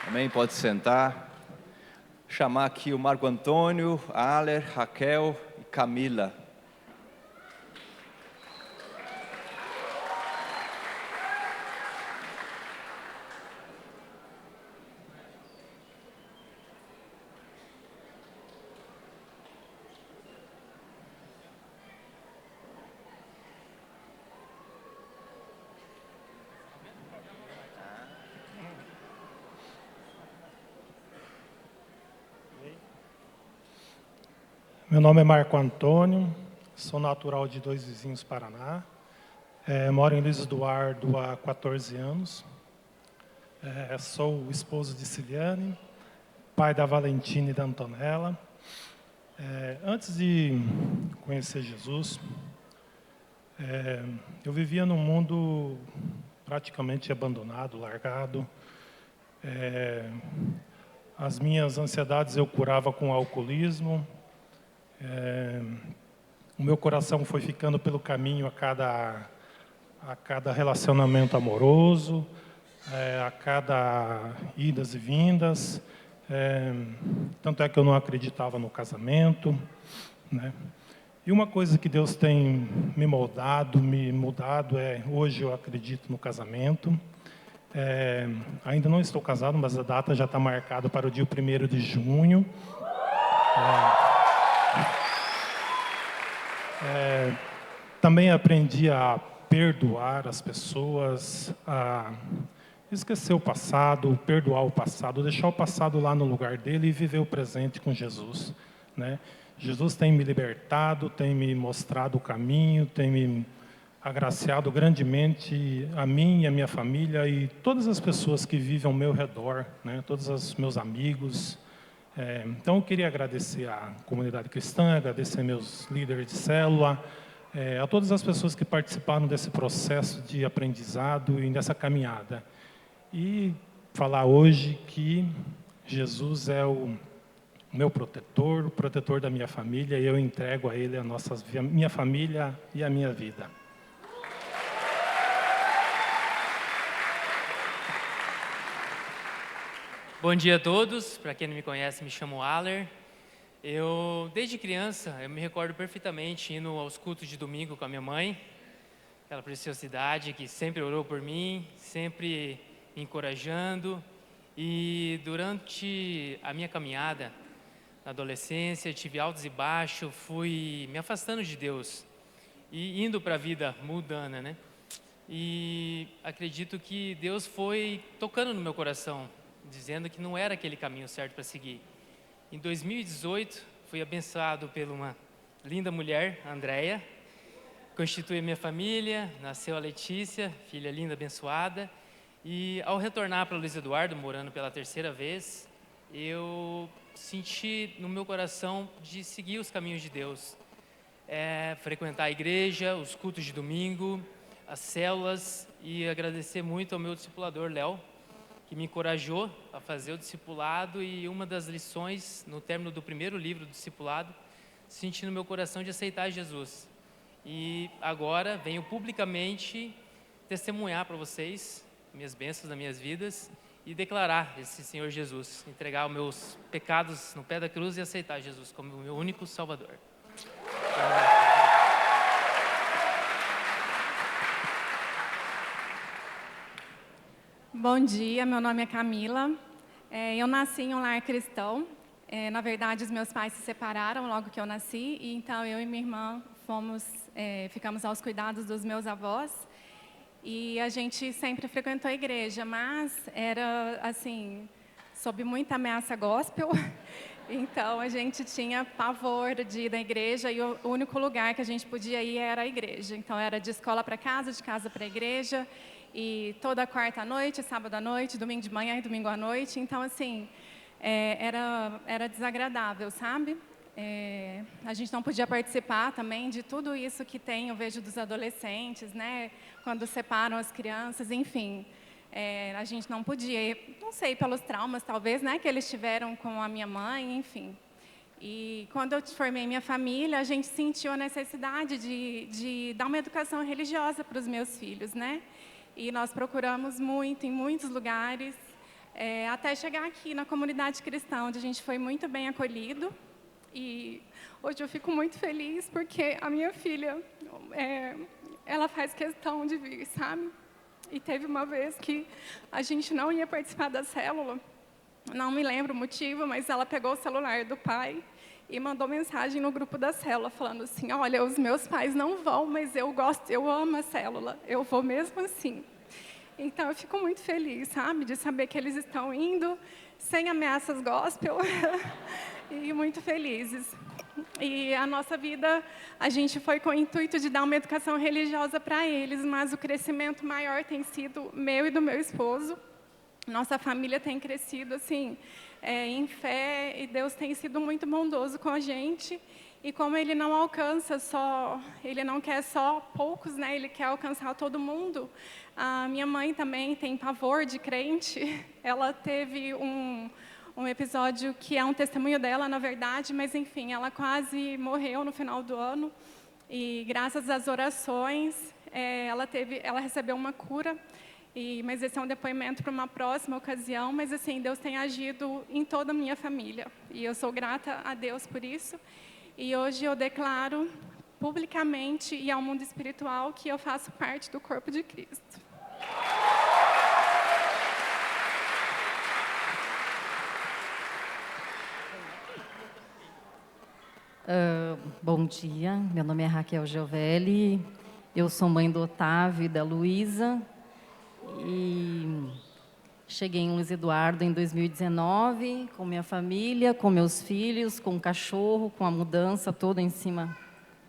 Amém? Pode sentar. Chamar aqui o Marco Antônio, Aler, Raquel e Camila. Meu nome é Marco Antônio, sou natural de Dois Vizinhos, Paraná. Moro em Luiz Eduardo há 14 anos. Sou o esposo de Ciliane, pai da Valentina e da Antonella. Antes de conhecer Jesus, eu vivia num mundo praticamente abandonado, largado. As minhas ansiedades eu curava com alcoolismo. O meu coração foi ficando pelo caminho a cada relacionamento amoroso, a cada idas e vindas. Tanto é que eu não acreditava no casamento, né? E uma coisa que Deus tem me mudado hoje eu acredito no casamento. Ainda não estou casado, mas a data já está marcada para o dia 1º de junho. Também aprendi a perdoar as pessoas, a esquecer o passado, perdoar o passado, deixar o passado lá no lugar dele e viver o presente com Jesus, né? Jesus tem me libertado, tem me mostrado o caminho, tem me agraciado grandemente a mim e a minha família e todas as pessoas que vivem ao meu redor, né? Todos os meus amigos. Então, eu queria agradecer à comunidade cristã, agradecer meus líderes de célula, a todas as pessoas que participaram desse processo de aprendizado e dessa caminhada. E falar hoje que Jesus é o meu protetor, o protetor da minha família, e eu entrego a Ele a minha família e a minha vida. Bom dia a todos. Para quem não me conhece, me chamo Aler. Desde criança, eu me recordo perfeitamente indo aos cultos de domingo com a minha mãe, aquela preciosidade que sempre orou por mim, sempre me encorajando. E durante a minha caminhada, na adolescência, tive altos e baixos, fui me afastando de Deus e indo para a vida mundana, né? E acredito que Deus foi tocando no meu coração, dizendo que não era aquele caminho certo para seguir. Em 2018, fui abençoado por uma linda mulher, a Andréia, constituí minha família, nasceu a Letícia, filha linda, abençoada, e ao retornar para Luiz Eduardo, morando pela 3ª vez, eu senti no meu coração de seguir os caminhos de Deus, frequentar a igreja, os cultos de domingo, as células, e agradecer muito ao meu discipulador, Léo, que me encorajou a fazer o discipulado, e uma das lições, no término do 1º livro do discipulado, senti no meu coração de aceitar Jesus. E agora venho publicamente testemunhar para vocês minhas bênçãos nas minhas vidas e declarar esse Senhor Jesus, entregar os meus pecados no pé da cruz e aceitar Jesus como o meu único Salvador. Bom dia, meu nome é Camila. Eu nasci em um lar cristão. Na verdade, os meus pais se separaram logo que eu nasci, e então eu e minha irmã ficamos aos cuidados dos meus avós. E a gente sempre frequentou a igreja, mas era assim, sob muita ameaça gospel. Então a gente tinha pavor de ir na igreja, e o único lugar que a gente podia ir era a igreja. Então era de escola para casa, de casa para a igreja. E toda quarta à noite, sábado à noite, domingo de manhã e domingo à noite. Então, assim, era desagradável, sabe? A gente não podia participar também de tudo isso que eu vejo dos adolescentes, né? Quando separam as crianças, enfim. A gente não podia, não sei, pelos traumas, talvez, né? Que eles tiveram com a minha mãe, enfim. E quando eu formei minha família, a gente sentiu a necessidade de dar uma educação religiosa para os meus filhos, né? E nós procuramos muito, em muitos lugares, até chegar aqui na comunidade cristã, onde a gente foi muito bem acolhido. E hoje eu fico muito feliz porque a minha filha, ela faz questão de vir, sabe? E teve uma vez que a gente não ia participar da célula, não me lembro o motivo, mas ela pegou o celular do pai e mandou mensagem no grupo da célula, falando assim, olha, os meus pais não vão, mas eu amo a célula, eu vou mesmo assim. Então, eu fico muito feliz, sabe, de saber que eles estão indo sem ameaças gospel e muito felizes. E a nossa vida, a gente foi com o intuito de dar uma educação religiosa para eles, mas o crescimento maior tem sido meu e do meu esposo. Nossa família tem crescido assim, em fé, e Deus tem sido muito bondoso com a gente. E como Ele não alcança só, Ele não quer só poucos, né? Ele quer alcançar todo mundo. A minha mãe também tem pavor de crente. Ela teve um episódio que é um testemunho dela, na verdade, mas enfim, ela quase morreu no final do ano. E graças às orações, ela recebeu uma cura. Mas esse é um depoimento para uma próxima ocasião. Mas assim, Deus tem agido em toda a minha família. E eu sou grata a Deus por isso. E hoje eu declaro publicamente e ao mundo espiritual que eu faço parte do corpo de Cristo. Bom dia, meu nome é Raquel Giovelli, eu sou mãe do Otávio e da Luísa e cheguei em Luiz Eduardo em 2019 com minha família, com meus filhos, com o cachorro, com a mudança toda em cima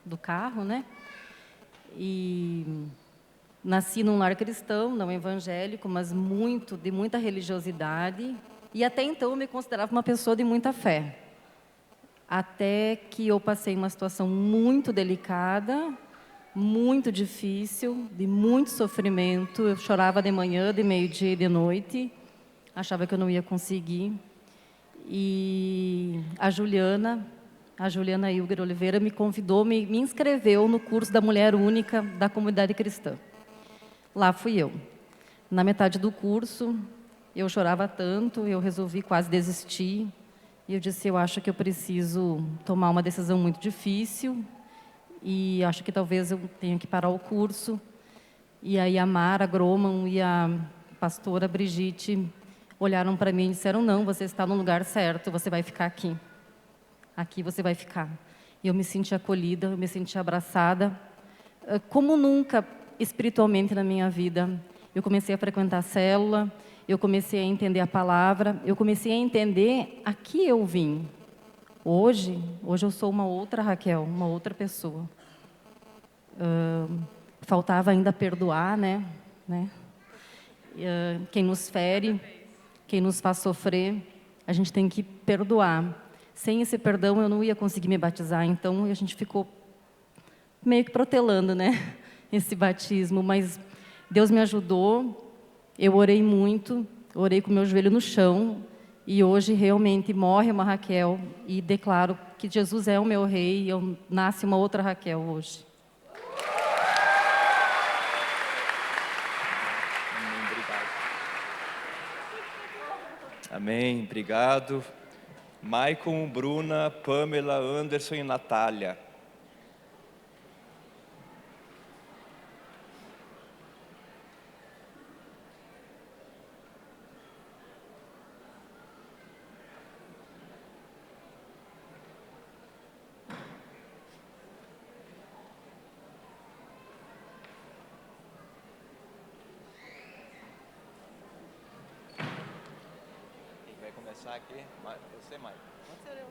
do carro, né? E nasci num lar cristão, não evangélico, mas de muita religiosidade, e até então eu me considerava uma pessoa de muita fé. Até que eu passei uma situação muito delicada, muito difícil, de muito sofrimento. Eu chorava de manhã, de meio-dia e de noite. Achava que eu não ia conseguir. E a Juliana Hilger Oliveira me convidou, me inscreveu no curso da Mulher Única da Comunidade Cristã. Lá fui eu. Na metade do curso, eu chorava tanto, eu resolvi quase desistir. E eu disse, eu acho que eu preciso tomar uma decisão muito difícil e acho que talvez eu tenha que parar o curso. E aí a Mara Groman e a pastora Brigitte olharam para mim e disseram, não, você está no lugar certo, você vai ficar aqui. Aqui você vai ficar. E eu me senti acolhida, eu me senti abraçada. Como nunca espiritualmente na minha vida, eu comecei a frequentar a célula, eu comecei a entender a palavra, eu comecei a entender a que eu vim. Hoje eu sou uma outra Raquel, uma outra pessoa. Faltava ainda perdoar, né? Quem nos fere, quem nos faz sofrer, a gente tem que perdoar. Sem esse perdão eu não ia conseguir me batizar, então a gente ficou meio que protelando, né? Esse batismo, mas Deus me ajudou. Eu orei muito, orei com o meu joelho no chão, e hoje realmente morre uma Raquel, e declaro que Jesus é o meu rei, e nasce uma outra Raquel hoje. Amém, obrigado. Maicon, Bruna, Pamela, Anderson e Natália. Aqui, você, Maicon. Pode ser eu.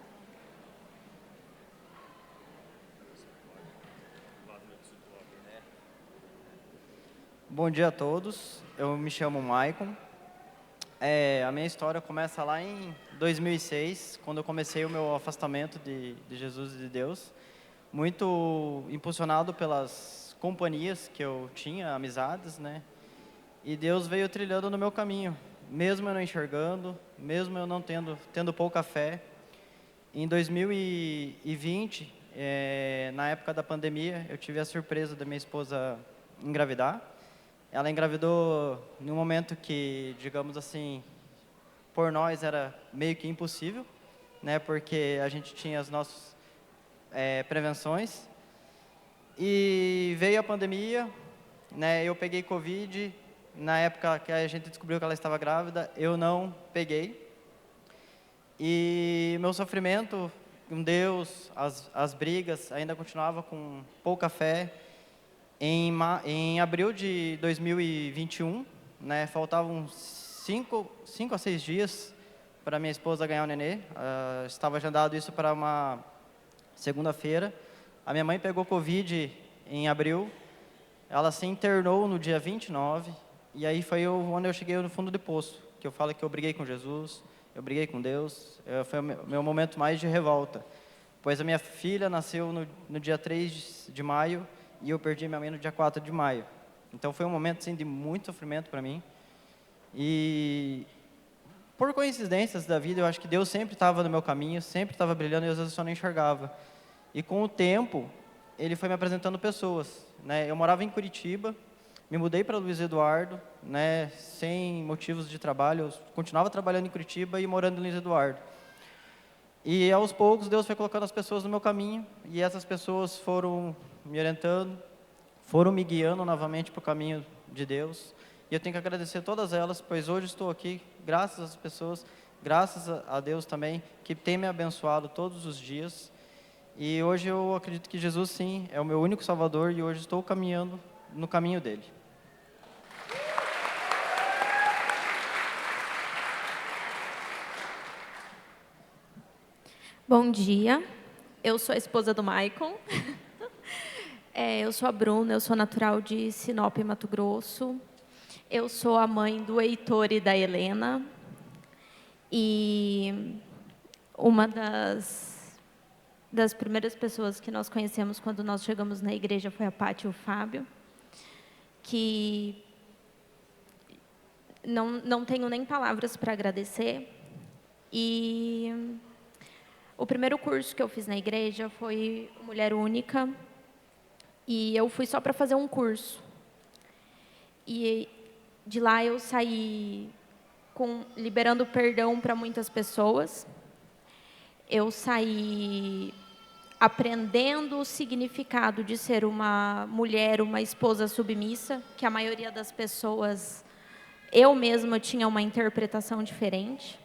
Bom dia a todos, eu me chamo Maicon. A minha história começa lá em 2006, quando eu comecei o meu afastamento de Jesus e de Deus, muito impulsionado pelas companhias que eu tinha, amizades, né? E Deus veio trilhando no meu caminho. Mesmo eu não enxergando, mesmo eu não tendo pouca fé. Em 2020, na época da pandemia, eu tive a surpresa da minha esposa engravidar. Ela engravidou num momento que, digamos assim, por nós era meio que impossível, né, porque a gente tinha as nossas prevenções. E veio a pandemia, né, eu peguei Covid, na época que a gente descobriu que ela estava grávida, eu não peguei. E meu sofrimento com Deus, as brigas, ainda continuava com pouca fé. Em abril de 2021, né, faltavam 5 a 6 dias para minha esposa ganhar o nenê. Estava agendado isso para uma segunda-feira. A minha mãe pegou Covid em abril. Ela se internou no dia 29. E aí foi onde eu cheguei no fundo do poço, que eu falo que eu briguei com Jesus, eu briguei com Deus. Foi o meu momento mais de revolta. Pois a minha filha nasceu no dia 3 de maio e eu perdi minha mãe no dia 4 de maio. Então foi um momento assim, de muito sofrimento para mim. E por coincidências da vida, eu acho que Deus sempre estava no meu caminho, sempre estava brilhando e às vezes eu só não enxergava. E com o tempo, Ele foi me apresentando pessoas, né? Eu morava em Curitiba, me mudei para Luiz Eduardo, né? Sem motivos de trabalho, eu continuava trabalhando em Curitiba e morando em Luiz Eduardo. E aos poucos Deus foi colocando as pessoas no meu caminho e essas pessoas foram me orientando, foram me guiando novamente para o caminho de Deus. E eu tenho que agradecer a todas elas, pois hoje estou aqui graças às pessoas, graças a Deus também, que tem me abençoado todos os dias. E hoje eu acredito que Jesus, sim, é o meu único Salvador e hoje estou caminhando no caminho dele. Bom dia, eu sou a esposa do Maicon. Eu sou a Bruna, eu sou natural de Sinop, Mato Grosso. Eu sou a mãe do Heitor e da Helena. E uma das primeiras pessoas que nós conhecemos quando nós chegamos na igreja foi a Pati e o Fábio, que não tenho nem palavras para agradecer. E o primeiro curso que eu fiz na igreja foi Mulher Única, e eu fui só para fazer um curso. E de lá eu saí liberando perdão para muitas pessoas. Eu saí aprendendo o significado de ser uma mulher, uma esposa submissa, que a maioria das pessoas, eu mesma tinha uma interpretação diferente.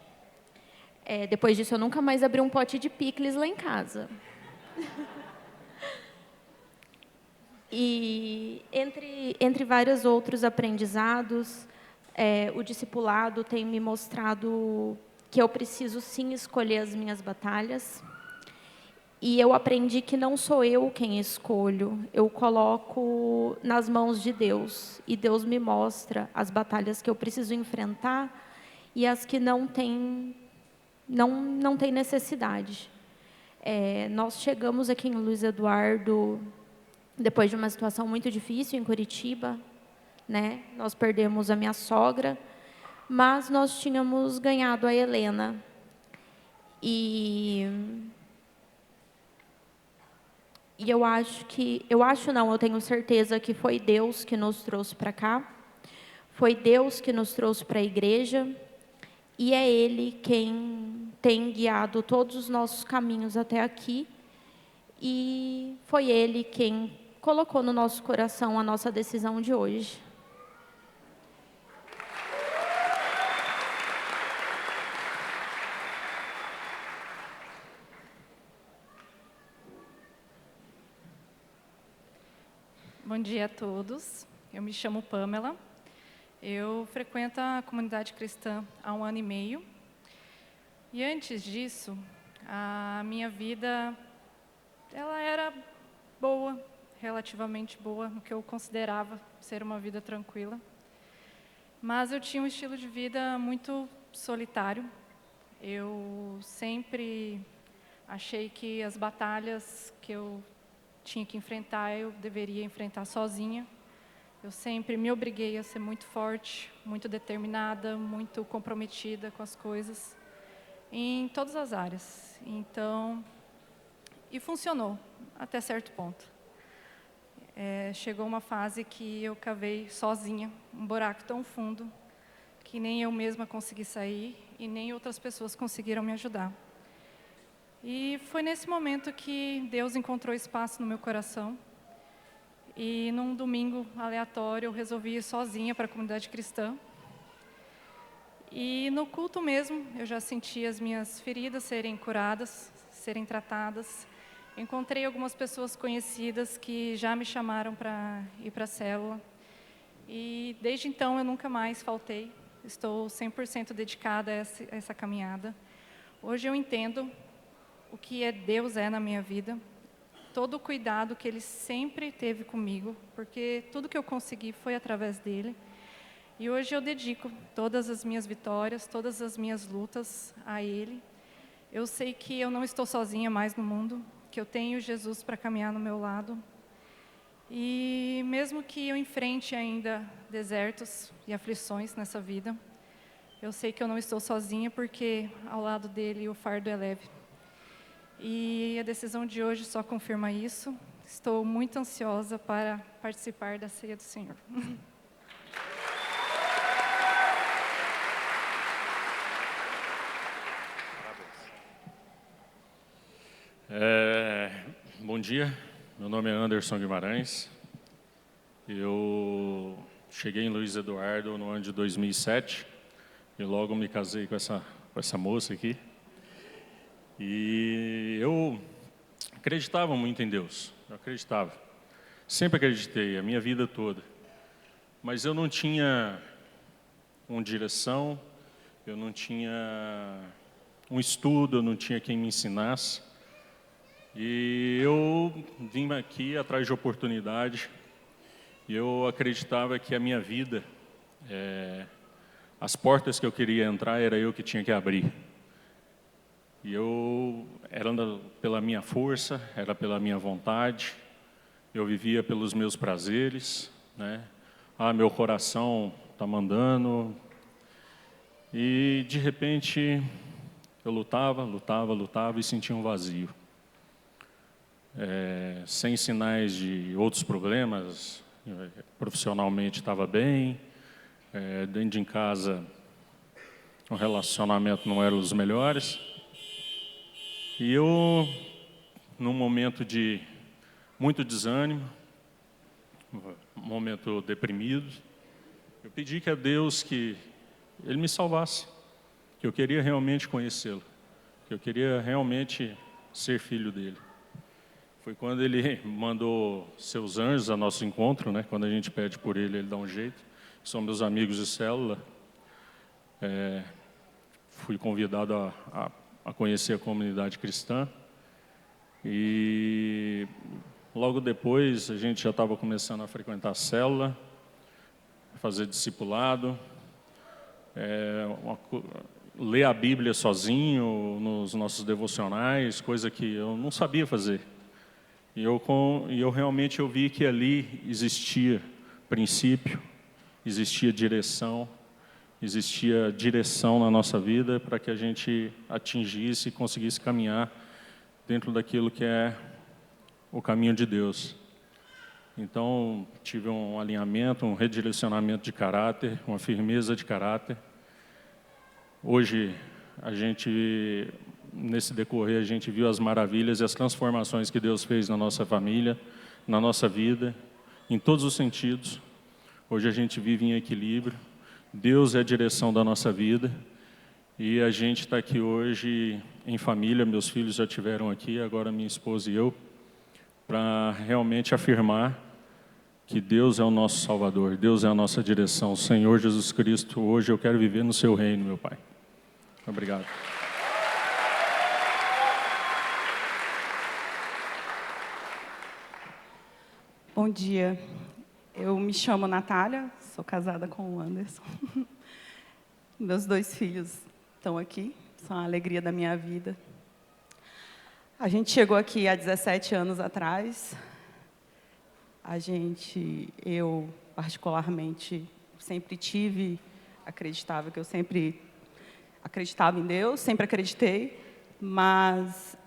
Depois disso, eu nunca mais abri um pote de picles lá em casa. E entre vários outros aprendizados, o discipulado tem me mostrado que eu preciso sim escolher as minhas batalhas. E eu aprendi que não sou eu quem escolho, eu coloco nas mãos de Deus. E Deus me mostra as batalhas que eu preciso enfrentar e as que não tem necessidade. Nós chegamos aqui em Luiz Eduardo depois de uma situação muito difícil em Curitiba, né? Nós perdemos a minha sogra, mas nós tínhamos ganhado a Helena. E eu tenho certeza que foi Deus que nos trouxe para cá, foi Deus que nos trouxe para a igreja, e é Ele quem tem guiado todos os nossos caminhos até aqui, e foi Ele quem colocou no nosso coração a nossa decisão de hoje. Bom dia a todos. Eu me chamo Pamela. Eu frequento a comunidade cristã há 1 ano e meio. E antes disso, a minha vida ela era boa, relativamente boa, no que eu considerava ser uma vida tranquila. Mas eu tinha um estilo de vida muito solitário. Eu sempre achei que as batalhas que eu tinha que enfrentar, eu deveria enfrentar sozinha. Eu sempre me obriguei a ser muito forte, muito determinada, muito comprometida com as coisas, em todas as áreas. Então, e funcionou, até certo ponto. Chegou uma fase que eu cavei sozinha, um buraco tão fundo, que nem eu mesma consegui sair e nem outras pessoas conseguiram me ajudar. E foi nesse momento que Deus encontrou espaço no meu coração. E num domingo aleatório eu resolvi ir sozinha para a comunidade cristã. E no culto mesmo eu já senti as minhas feridas serem curadas, serem tratadas. Encontrei algumas pessoas conhecidas que já me chamaram para ir para a célula. E desde então eu nunca mais faltei. Estou 100% dedicada a essa caminhada. Hoje eu entendo o que Deus é na minha vida, todo o cuidado que Ele sempre teve comigo, porque tudo que eu consegui foi através dEle. E hoje eu dedico todas as minhas vitórias, todas as minhas lutas a Ele. Eu sei que eu não estou sozinha mais no mundo, que eu tenho Jesus para caminhar no meu lado. E mesmo que eu enfrente ainda desertos e aflições nessa vida, eu sei que eu não estou sozinha, porque ao lado dEle o fardo é leve. E a decisão de hoje só confirma isso. Estou muito ansiosa para participar da ceia do Senhor. Bom dia, meu nome é Anderson Guimarães. Eu cheguei em Luiz Eduardo no ano de 2007 e logo me casei com essa moça aqui. E eu acreditava muito em Deus, eu acreditava. Sempre acreditei, a minha vida toda. Mas eu não tinha uma direção, eu não tinha um estudo, eu não tinha quem me ensinasse. E eu vim aqui atrás de oportunidade. E eu acreditava que a minha vida, as portas que eu queria entrar, era eu que tinha que abrir. E eu, era pela minha força, era pela minha vontade, eu vivia pelos meus prazeres, né? Meu coração está mandando. E, de repente, eu lutava e sentia um vazio. Sem sinais de outros problemas, profissionalmente estava bem, dentro de casa o relacionamento não era os melhores. E eu, num momento de muito desânimo, um momento deprimido, eu pedi a Deus que Ele me salvasse, que eu queria realmente conhecê-lo, que eu queria realmente ser filho dEle. Foi quando Ele mandou seus anjos a nosso encontro, né? Quando a gente pede por Ele, Ele dá um jeito. São meus amigos de célula. Fui convidado a conhecer a comunidade cristã. E logo depois a gente já estava começando a frequentar a célula, fazer discipulado, ler a Bíblia sozinho nos nossos devocionais, coisa que eu não sabia fazer. E eu realmente vi que ali existia princípio, existia direção na nossa vida para que a gente atingisse e conseguisse caminhar dentro daquilo que é o caminho de Deus. Então, tive um alinhamento, um redirecionamento de caráter, uma firmeza de caráter. Hoje, nesse decorrer, a gente viu as maravilhas e as transformações que Deus fez na nossa família, na nossa vida, em todos os sentidos. Hoje a gente vive em equilíbrio. Deus é a direção da nossa vida e a gente está aqui hoje em família, meus filhos já estiveram aqui, agora minha esposa e eu, para realmente afirmar que Deus é o nosso Salvador, Deus é a nossa direção. Senhor Jesus Cristo, hoje eu quero viver no seu reino, meu Pai. Obrigado. Bom dia. Eu me chamo Natália, sou casada com o Anderson. Meus 2 filhos estão aqui, são a alegria da minha vida. A gente chegou aqui há 17 anos atrás. Eu particularmente, sempre acreditava que eu sempre acreditava em Deus, sempre acreditei, mas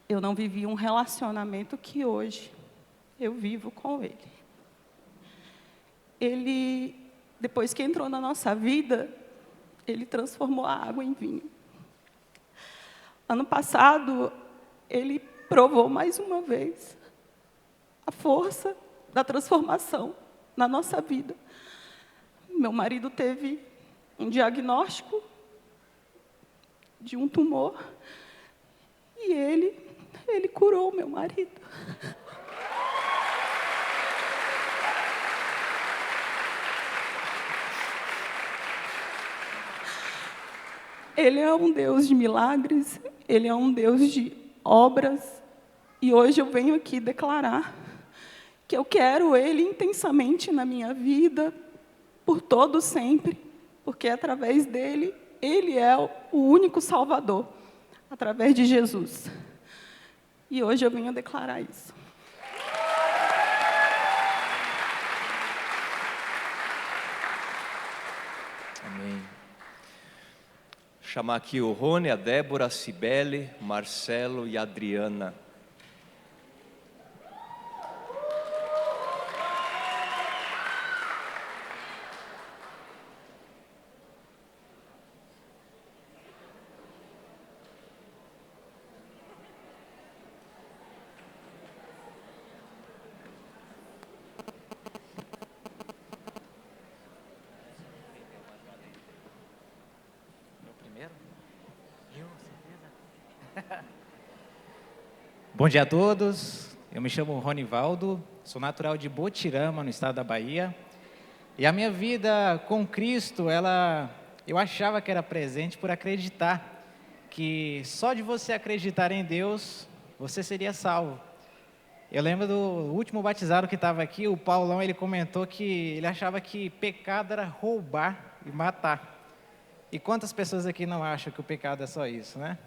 eu não vivi um relacionamento que hoje eu vivo com Ele. Ele, depois que entrou na nossa vida, Ele transformou a água em vinho. Ano passado, Ele provou mais uma vez a força da transformação na nossa vida. Meu marido teve um diagnóstico de um tumor e ele curou meu marido. Ele é um Deus de milagres, Ele é um Deus de obras, e hoje eu venho aqui declarar que eu quero Ele intensamente na minha vida, por todo sempre, porque através dEle, Ele é o único Salvador, através de Jesus. E hoje eu venho declarar isso. Amém. Chamar aqui o Rony, a Débora, a Cibele, Marcelo e a Adriana. Bom dia a todos, eu me chamo Ronivaldo, sou natural de Botirama, no estado da Bahia. E a minha vida com Cristo, eu achava que era presente por acreditar que só de você acreditar em Deus, você seria salvo. Eu lembro do último batizado que estava aqui, o Paulão, ele comentou que ele achava que pecado era roubar e matar. E quantas pessoas aqui não acham que o pecado é só isso, né?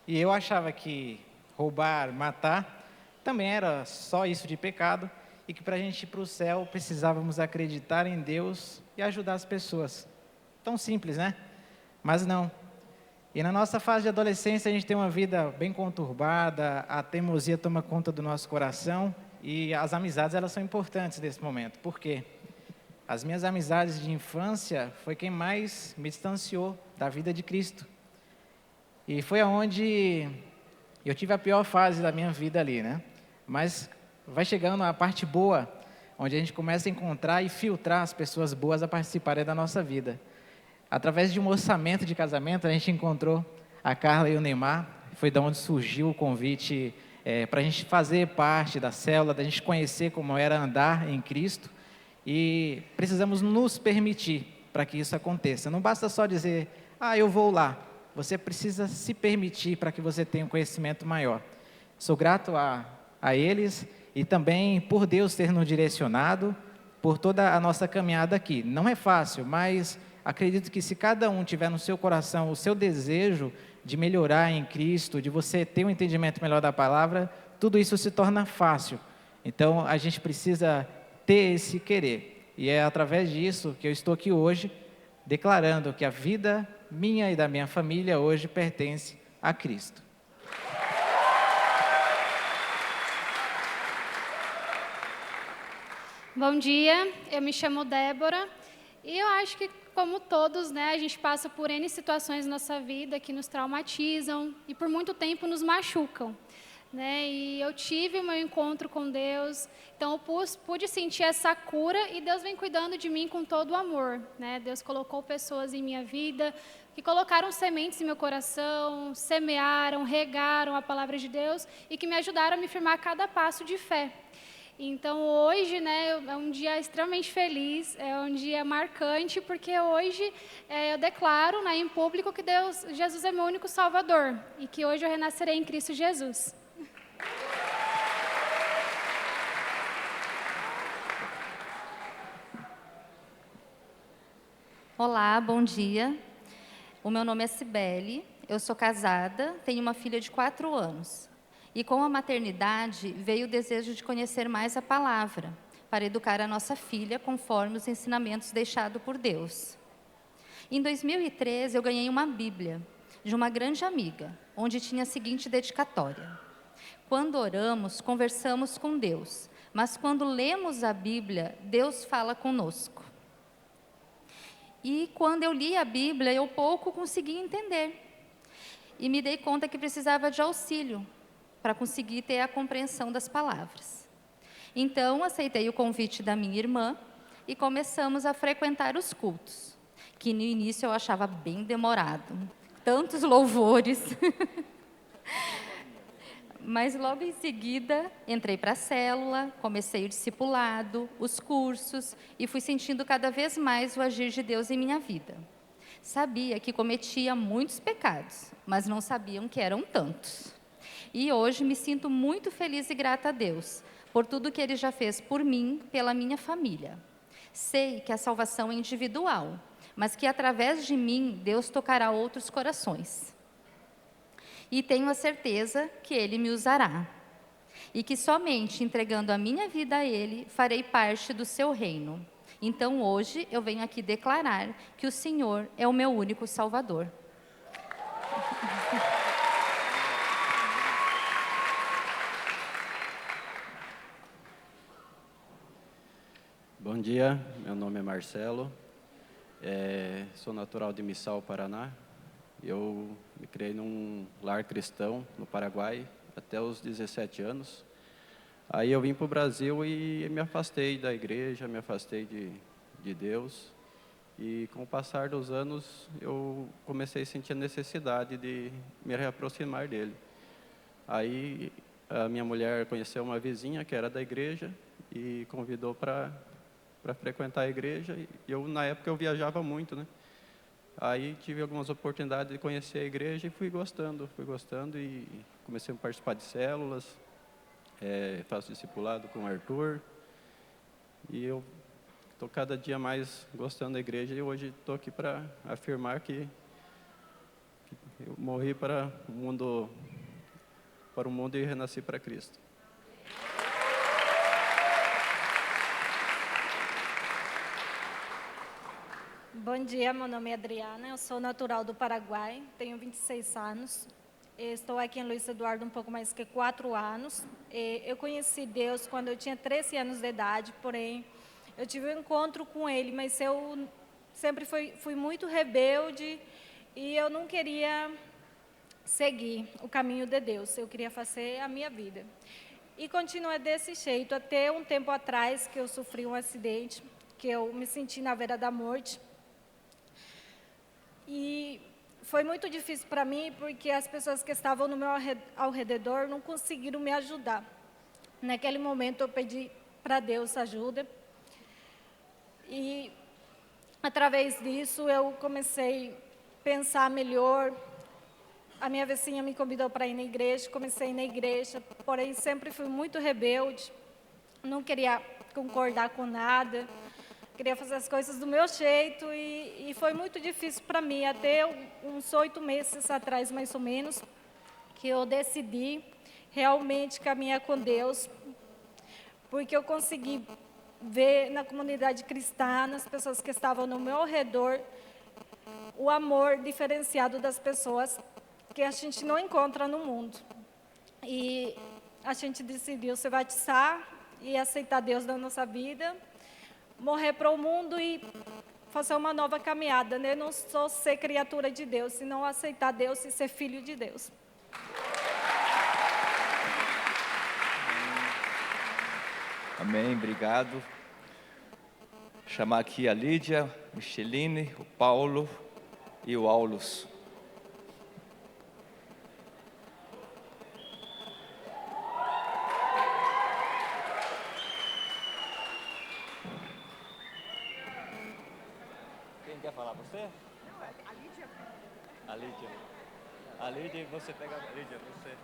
E eu achava que roubar, matar, também era só isso de pecado, e que para a gente ir para o céu precisávamos acreditar em Deus e ajudar as pessoas. Tão simples, né? Mas não. E na nossa fase de adolescência a gente tem uma vida bem conturbada, a teimosia toma conta do nosso coração, e as amizades elas são importantes nesse momento. Por quê? As minhas amizades de infância foi quem mais me distanciou da vida de Cristo. E foi aonde eu tive a pior fase da minha vida ali, né? Mas vai chegando a parte boa, onde a gente começa a encontrar e filtrar as pessoas boas a participarem da nossa vida. Através de um orçamento de casamento, a gente encontrou a Carla e o Neymar. Foi da onde surgiu o convite para a gente fazer parte da célula, da gente conhecer como era andar em Cristo. E precisamos nos permitir para que isso aconteça. Não basta só dizer, eu vou lá. Você precisa se permitir para que você tenha um conhecimento maior. Sou grato a eles e também por Deus ter nos direcionado, por toda a nossa caminhada aqui. Não é fácil, mas acredito que se cada um tiver no seu coração o seu desejo de melhorar em Cristo, de você ter um entendimento melhor da palavra, tudo isso se torna fácil. Então, a gente precisa ter esse querer. E é através disso que eu estou aqui hoje, declarando que a vida minha e da minha família hoje pertence a Cristo. Bom dia, eu me chamo Débora e eu acho que, como todos, né, a gente passa por N situações na nossa vida que nos traumatizam e por muito tempo nos machucam. Né? E eu tive o meu encontro com Deus, então eu pude sentir essa cura e Deus vem cuidando de mim com todo o amor. Né? Deus colocou pessoas em minha vida que colocaram sementes em meu coração, semearam, regaram a palavra de Deus e que me ajudaram a me firmar a cada passo de fé. Então hoje, né, é um dia extremamente feliz, é um dia marcante, porque hoje eu declaro, né, em público que Jesus é meu único Salvador e que hoje eu renascerei em Cristo Jesus. Olá, bom dia. O meu nome é Cibele, eu sou casada, tenho uma filha de 4 anos. E com a maternidade veio o desejo de conhecer mais a palavra, para educar a nossa filha conforme os ensinamentos deixados por Deus. Em 2013, eu ganhei uma Bíblia de uma grande amiga, onde tinha a seguinte dedicatória: quando oramos, conversamos com Deus, mas quando lemos a Bíblia, Deus fala conosco. E quando eu li a Bíblia, eu pouco conseguia entender. E me dei conta que precisava de auxílio para conseguir ter a compreensão das palavras. Então, aceitei o convite da minha irmã e começamos a frequentar os cultos, que no início eu achava bem demorado, tantos louvores. Mas logo em seguida, entrei para a célula, comecei o discipulado, os cursos, e fui sentindo cada vez mais o agir de Deus em minha vida. Sabia que cometia muitos pecados, mas não sabiam que eram tantos. E hoje me sinto muito feliz e grata a Deus, por tudo que Ele já fez por mim, pela minha família. Sei que a salvação é individual, mas que através de mim, Deus tocará outros corações. E tenho a certeza que Ele me usará. E que somente entregando a minha vida a Ele, farei parte do seu reino. Então hoje eu venho aqui declarar que o Senhor é o meu único Salvador. Bom dia, meu nome é Marcelo, sou natural de Missal, Paraná. Eu me criei num lar cristão no Paraguai até os 17 anos. Aí eu vim para o Brasil e me afastei da igreja, me afastei de Deus. E com o passar dos anos eu comecei a sentir a necessidade de me reaproximar dele. Aí a minha mulher conheceu uma vizinha que era da igreja e convidou para frequentar a igreja. E eu, na época, eu viajava muito, né? Aí tive algumas oportunidades de conhecer a igreja e fui gostando e comecei a participar de células, faço discipulado com o Arthur. E eu estou cada dia mais gostando da igreja e hoje estou aqui para afirmar que eu morri para o mundo e renasci para Cristo. Bom dia, meu nome é Adriana, eu sou natural do Paraguai, tenho 26 anos. Estou aqui em Luiz Eduardo um pouco mais que 4 anos. Eu conheci Deus quando eu tinha 13 anos de idade, porém eu tive um encontro com Ele, mas eu sempre fui muito rebelde e eu não queria seguir o caminho de Deus, eu queria fazer a minha vida. E continuei desse jeito, até um tempo atrás que eu sofri um acidente, que eu me senti na beira da morte. E foi muito difícil para mim, porque as pessoas que estavam no meu ao redor não conseguiram me ajudar. Naquele momento eu pedi para Deus ajuda. E através disso eu comecei a pensar melhor. A minha vizinha me convidou para ir na igreja, comecei a ir na igreja, porém sempre fui muito rebelde, não queria concordar com nada. Queria fazer as coisas do meu jeito e foi muito difícil para mim, até uns 8 meses atrás, mais ou menos, que eu decidi realmente caminhar com Deus, porque eu consegui ver na comunidade cristã, nas pessoas que estavam no meu redor, o amor diferenciado das pessoas que a gente não encontra no mundo. E a gente decidiu se batizar e aceitar Deus na nossa vida, morrer para o mundo e fazer uma nova caminhada, né? Não só ser criatura de Deus, senão aceitar Deus e ser filho de Deus. Amém, obrigado. Chamar aqui a Lídia, Micheline, o Paulo e o Aulus. Quer falar você? A Lídia. A Lídia. A Lídia, você pega a Lídia, você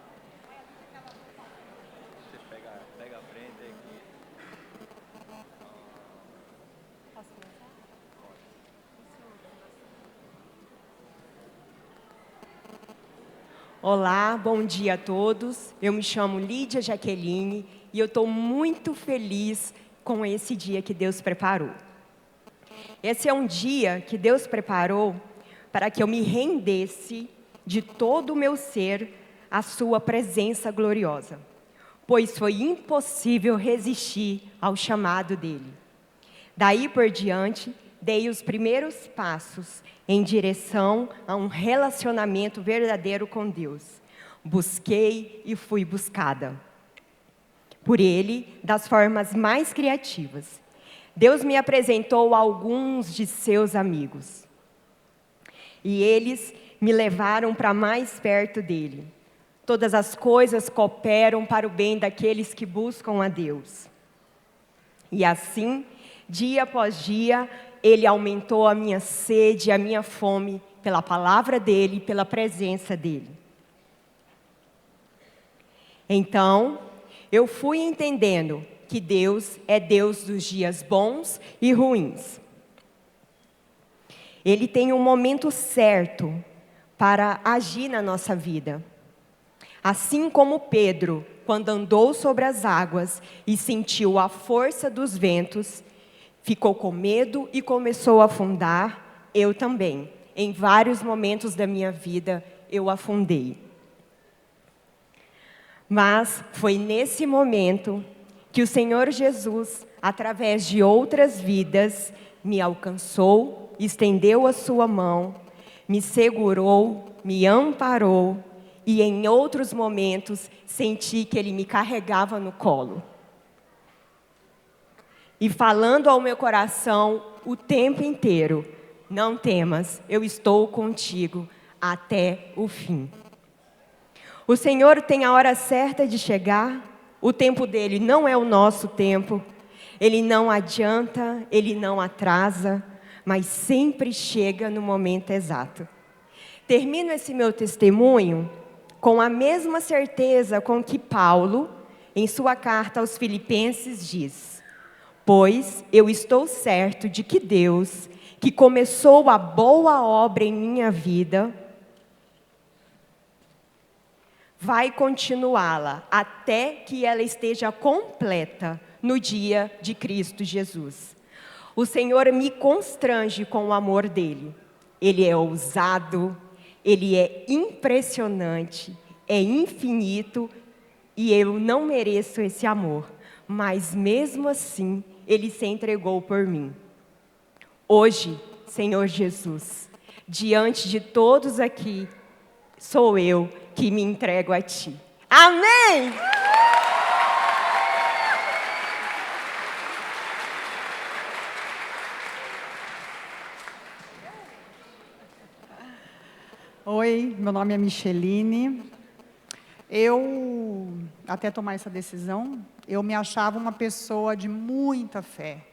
pega a frente aqui. Posso começar? Olá, bom dia a todos. Eu me chamo Lídia Jaqueline e eu estou muito feliz com esse dia que Deus preparou. Esse é um dia que Deus preparou para que eu me rendesse de todo o meu ser à sua presença gloriosa, pois foi impossível resistir ao chamado dele. Daí por diante, dei os primeiros passos em direção a um relacionamento verdadeiro com Deus. Busquei e fui buscada por Ele das formas mais criativas. Deus me apresentou a alguns de seus amigos. E eles me levaram para mais perto dEle. Todas as coisas cooperam para o bem daqueles que buscam a Deus. E assim, dia após dia, Ele aumentou a minha sede, a minha fome pela palavra dEle, pela presença dEle. Então, eu fui entendendo que Deus é Deus dos dias bons e ruins. Ele tem um momento certo para agir na nossa vida. Assim como Pedro, quando andou sobre as águas e sentiu a força dos ventos, ficou com medo e começou a afundar, eu também. Em vários momentos da minha vida, eu afundei. Mas foi nesse momento que o Senhor Jesus, através de outras vidas, me alcançou, estendeu a sua mão, me segurou, me amparou, e em outros momentos senti que Ele me carregava no colo. E falando ao meu coração o tempo inteiro: não temas, eu estou contigo até o fim. O Senhor tem a hora certa de chegar, o tempo dele não é o nosso tempo, Ele não adianta, Ele não atrasa, mas sempre chega no momento exato. Termino esse meu testemunho com a mesma certeza com que Paulo, em sua carta aos Filipenses, diz: pois eu estou certo de que Deus, que começou a boa obra em minha vida, vai continuá-la até que ela esteja completa no dia de Cristo Jesus. O Senhor me constrange com o amor dEle. Ele é ousado, Ele é impressionante, é infinito, e eu não mereço esse amor, mas mesmo assim, Ele se entregou por mim. Hoje, Senhor Jesus, diante de todos aqui, sou eu que me entrego a Ti. Amém! Oi, meu nome é Micheline. Eu, até tomar essa decisão, eu me achava uma pessoa de muita fé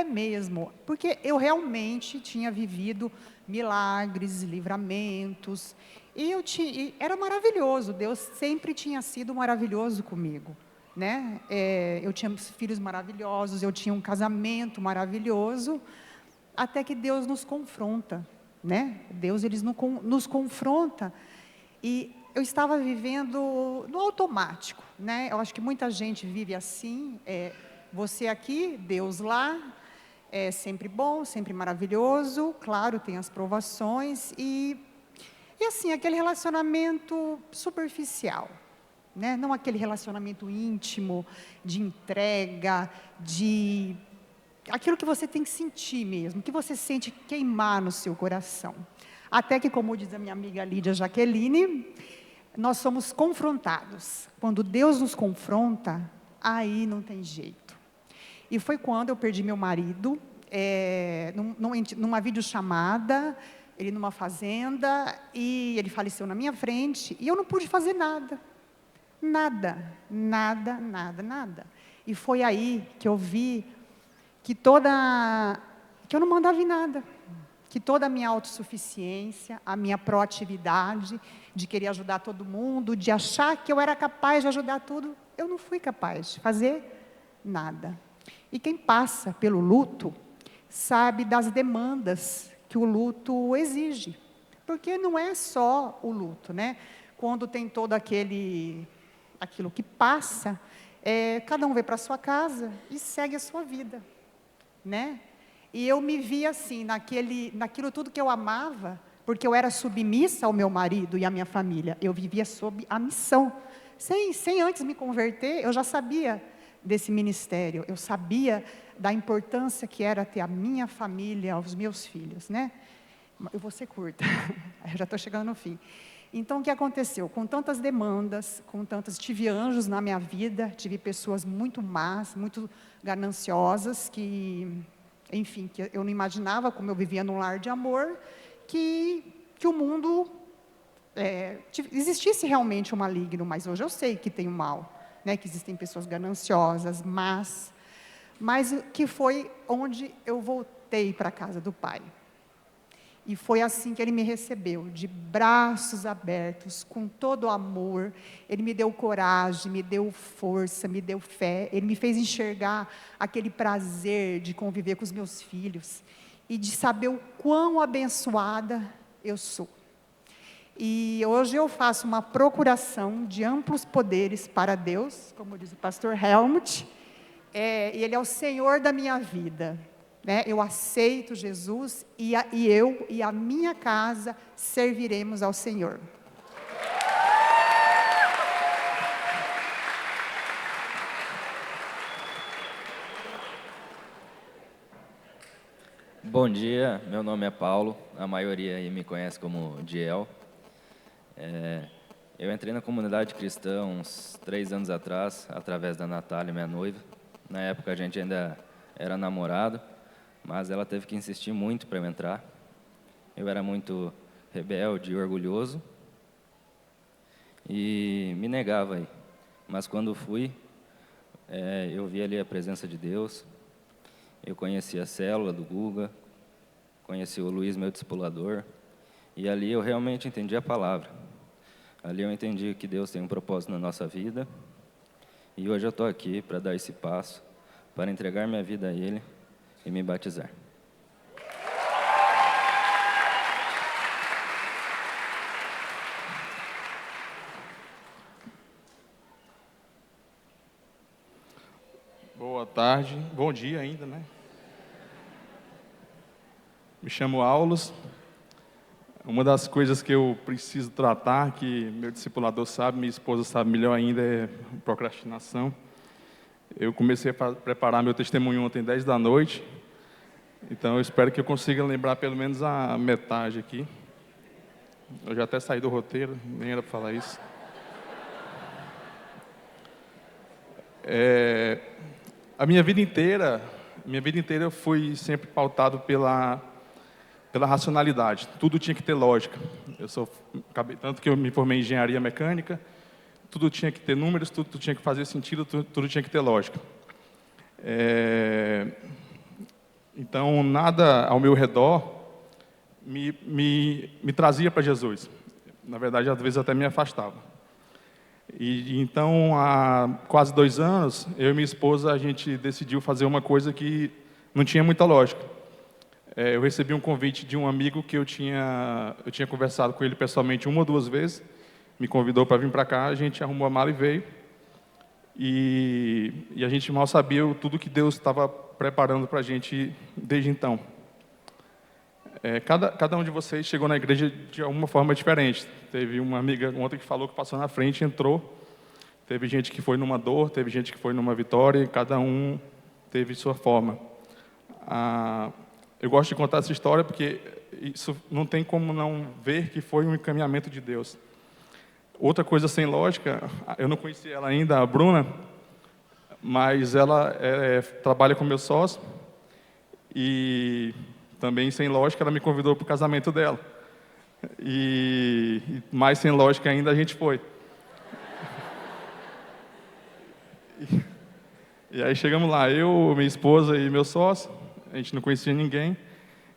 mesmo, porque eu realmente tinha vivido milagres, livramentos, e era maravilhoso, Deus sempre tinha sido maravilhoso comigo, né? Eu tinha filhos maravilhosos, eu tinha um casamento maravilhoso, até que Deus nos confronta, né? Deus nos confronta, e eu estava vivendo no automático, né? Eu acho que muita gente vive assim, você aqui, Deus lá, é sempre bom, sempre maravilhoso, claro, tem as provações, e assim, aquele relacionamento superficial, né? Não aquele relacionamento íntimo, de entrega, de aquilo que você tem que sentir mesmo, que você sente queimar no seu coração. Até que, como diz a minha amiga Lídia Jaqueline, nós somos confrontados. Quando Deus nos confronta, aí não tem jeito. E foi quando eu perdi meu marido, numa videochamada, ele numa fazenda, e ele faleceu na minha frente, e eu não pude fazer nada. Nada. E foi aí que eu vi que eu não mandava em nada. Que toda a minha autossuficiência, a minha proatividade, de querer ajudar todo mundo, de achar que eu era capaz de ajudar tudo, eu não fui capaz de fazer nada. E quem passa pelo luto sabe das demandas que o luto exige. Porque não é só o luto, né? Quando tem todo aquilo que passa, cada um vai para a sua casa e segue a sua vida, né? E eu me vi assim, naquilo tudo que eu amava, porque eu era submissa ao meu marido e à minha família. Eu vivia sob a missão. Sem antes me converter, eu já sabia desse ministério. Eu sabia da importância que era ter a minha família, os meus filhos, né? Eu vou ser curta, eu já estou chegando no fim. Então, o que aconteceu? Com tantas demandas, tive anjos na minha vida, tive pessoas muito más, muito gananciosas, que eu não imaginava, como eu vivia num lar de amor, que o mundo existisse realmente o maligno, mas hoje eu sei que tem o mal, né? Que existem pessoas gananciosas, más, mas que foi onde eu voltei para a casa do Pai. E foi assim que Ele me recebeu, de braços abertos, com todo o amor. Ele me deu coragem, me deu força, me deu fé. Ele me fez enxergar aquele prazer de conviver com os meus filhos e de saber o quão abençoada eu sou. E hoje eu faço uma procuração de amplos poderes para Deus, como diz o pastor Helmut, e Ele é o Senhor da minha vida. Né? Eu aceito Jesus e eu e a minha casa serviremos ao Senhor. Bom dia, meu nome é Paulo, a maioria aí me conhece como Diel. Eu entrei na comunidade cristã uns 3 anos atrás, através da Natália, minha noiva. Na época a gente ainda era namorado, mas ela teve que insistir muito para eu entrar. Eu era muito rebelde e orgulhoso e me negava aí. Mas quando fui, eu vi ali a presença de Deus. Eu conheci a célula do Guga, conheci o Luiz, meu discipulador, e ali eu realmente entendi a palavra. Ali eu entendi que Deus tem um propósito na nossa vida, e hoje eu estou aqui para dar esse passo, para entregar minha vida a Ele e me batizar. Boa tarde, bom dia ainda, né? Me chamo Aulos. Uma das coisas que eu preciso tratar, que meu discipulador sabe, minha esposa sabe melhor ainda, é procrastinação. Eu comecei a preparar meu testemunho ontem, 10 da noite, então eu espero que eu consiga lembrar pelo menos a metade aqui. Eu já até saí do roteiro, nem era para falar isso. A minha vida inteira eu fui sempre pautado pela racionalidade. Tudo tinha que ter lógica. Tanto que eu me formei em engenharia mecânica, tudo tinha que ter números, tudo tinha que fazer sentido, tudo tinha que ter lógica. Então, nada ao meu redor me trazia para Jesus. Na verdade, às vezes até me afastava. Então, há quase 2 anos, eu e minha esposa, a gente decidiu fazer uma coisa que não tinha muita lógica. Eu recebi um convite de um amigo que eu tinha conversado com ele pessoalmente 1 ou 2 vezes, me convidou para vir para cá, a gente arrumou a mala e veio. E a gente mal sabia tudo que Deus estava preparando para a gente desde então. Cada um de vocês chegou na igreja de alguma forma diferente. Teve uma amiga ontem que falou que passou na frente e entrou. Teve gente que foi numa dor, teve gente que foi numa vitória, e cada um teve sua forma. Eu gosto de contar essa história porque isso não tem como não ver que foi um encaminhamento de Deus. Outra coisa sem lógica, eu não conhecia ela ainda, a Bruna, mas ela trabalha com meu sócio e também sem lógica ela me convidou para o casamento dela. E mais sem lógica ainda a gente foi. E aí chegamos lá, eu, minha esposa e meu sócio, a gente não conhecia ninguém,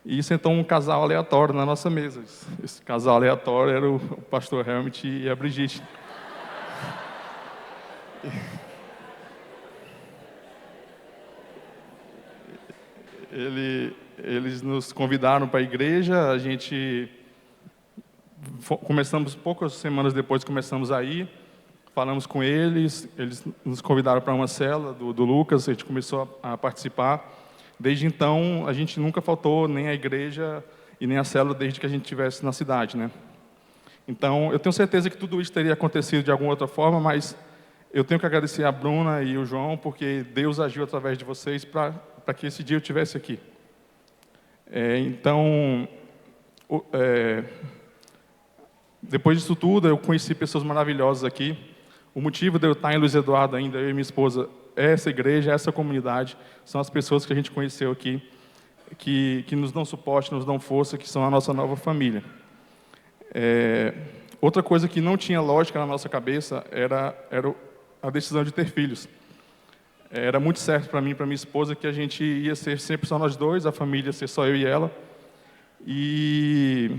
e sentou um casal aleatório na nossa mesa. Esse casal aleatório era o pastor Helmut e a Brigitte. Eles nos convidaram para a igreja, a gente começamos, poucas semanas depois começamos a ir, falamos com eles nos convidaram para uma célula do Lucas, a gente começou a participar. Desde então, a gente nunca faltou nem à igreja e nem à célula desde que a gente estivesse na cidade, né? Então, eu tenho certeza que tudo isso teria acontecido de alguma outra forma, mas eu tenho que agradecer a Bruna e o João, porque Deus agiu através de vocês para que esse dia eu estivesse aqui. Então, depois disso tudo, eu conheci pessoas maravilhosas aqui. O motivo de eu estar em Luiz Eduardo ainda, eu e minha esposa, é essa igreja, essa comunidade, são as pessoas que a gente conheceu aqui, que nos dão suporte, nos dão força, que são a nossa nova família. Outra coisa que não tinha lógica na nossa cabeça era a decisão de ter filhos. Era muito certo para mim e para minha esposa que a gente ia ser sempre só nós dois, a família ia ser só eu e ela. E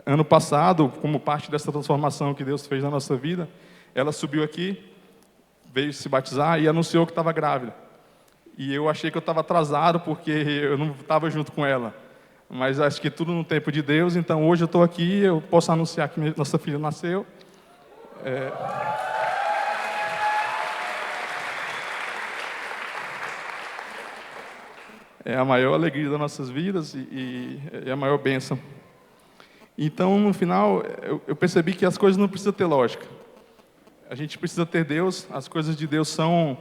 ano passado, como parte dessa transformação que Deus fez na nossa vida, ela subiu aqui, veio se batizar e anunciou que estava grávida. E eu achei que eu estava atrasado porque eu não estava junto com ela. Mas acho que tudo no tempo de Deus, então hoje eu estou aqui, eu posso anunciar que nossa filha nasceu. É a maior alegria das nossas vidas e é a maior bênção. Então, no final, eu percebi que as coisas não precisam ter lógica. A gente precisa ter Deus, as coisas de Deus são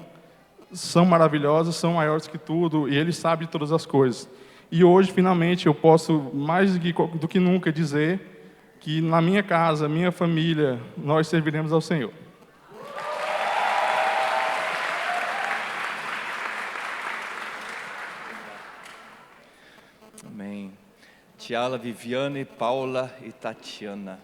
maravilhosas, são maiores que tudo, e Ele sabe de todas as coisas. E hoje, finalmente, eu posso, mais do que nunca, dizer que na minha casa, minha família, nós serviremos ao Senhor. Amém. Tiala, Viviane, Paula e Tatiana.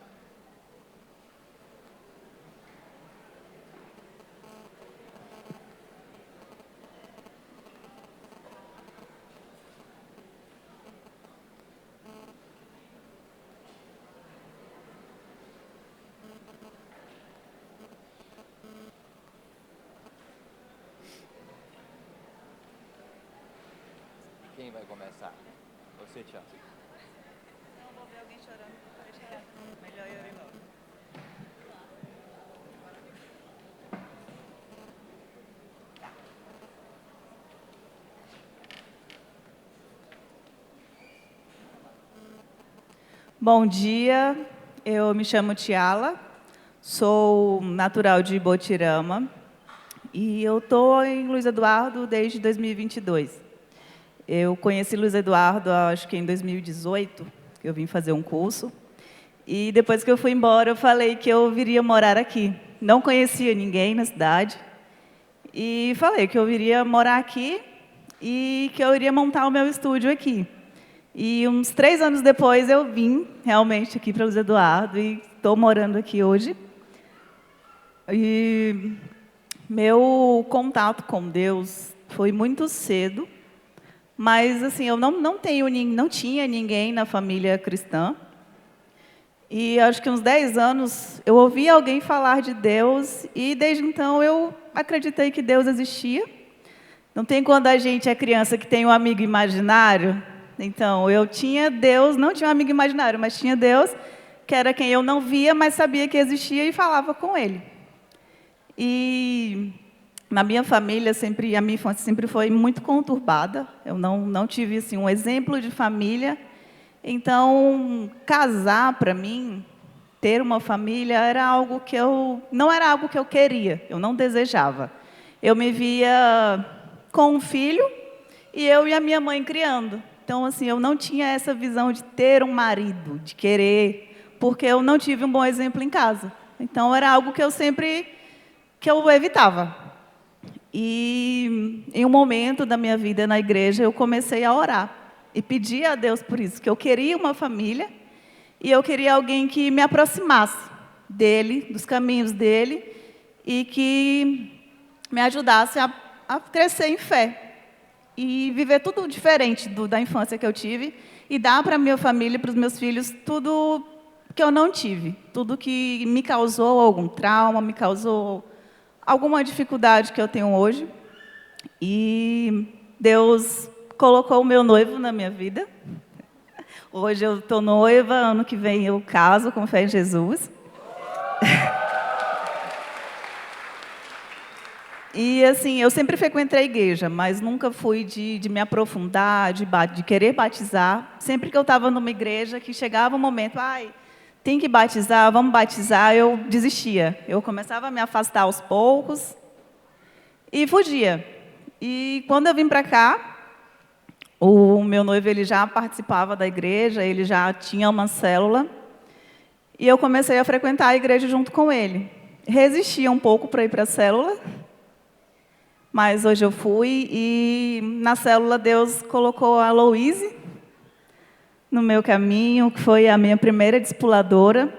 Quem vai começar? Você, Tiago. Não, vou ver alguém chorando. Pode chorar. Melhor eu ir logo. Bom dia, eu me chamo Tiala, sou natural de Botirama e eu estou em Luiz Eduardo desde 2022. Eu conheci Luiz Eduardo, acho que em 2018, que eu vim fazer um curso. E depois que eu fui embora, eu falei que eu viria morar aqui. Não conhecia ninguém na cidade. E falei que eu viria morar aqui e que eu iria montar o meu estúdio aqui. E uns 3 anos depois, eu vim realmente aqui para Luiz Eduardo e estou morando aqui hoje. E meu contato com Deus foi muito cedo. Mas, assim, eu não tinha ninguém na família cristã. E acho que uns 10 anos eu ouvi alguém falar de Deus e desde então eu acreditei que Deus existia. Não tem quando a gente é criança que tem um amigo imaginário? Então, eu tinha Deus, não tinha um amigo imaginário, mas tinha Deus, que era quem eu não via, mas sabia que existia e falava com Ele. E na minha família, a minha infância sempre foi muito conturbada. Eu não tive assim, um exemplo de família. Então, casar, para mim, ter uma família, era algo que não era algo que eu queria, eu não desejava. Eu me via com um filho e eu e a minha mãe criando. Então, assim, eu não tinha essa visão de ter um marido, de querer, porque eu não tive um bom exemplo em casa. Então, era algo que eu evitava. E em um momento da minha vida na igreja, eu comecei a orar e pedir a Deus por isso, que eu queria uma família e eu queria alguém que me aproximasse dele, dos caminhos dele e que me ajudasse a crescer em fé e viver tudo diferente da infância que eu tive e dar para a minha família, para os meus filhos, tudo que eu não tive, tudo que me causou algum trauma, me causou alguma dificuldade que eu tenho hoje. E Deus colocou o meu noivo na minha vida. Hoje eu estou noiva, ano que vem eu caso com fé em Jesus. E assim, eu sempre frequentei a igreja, mas nunca fui de me aprofundar, de querer batizar. Sempre que eu estava numa igreja, que chegava um momento, tem que batizar, vamos batizar, eu desistia. Eu começava a me afastar aos poucos e fugia. E quando eu vim para cá, o meu noivo ele já participava da igreja, ele já tinha uma célula, e eu comecei a frequentar a igreja junto com ele. Resistia um pouco para ir para a célula, mas hoje eu fui, e na célula Deus colocou a Louise no meu caminho, que foi a minha primeira discipuladora.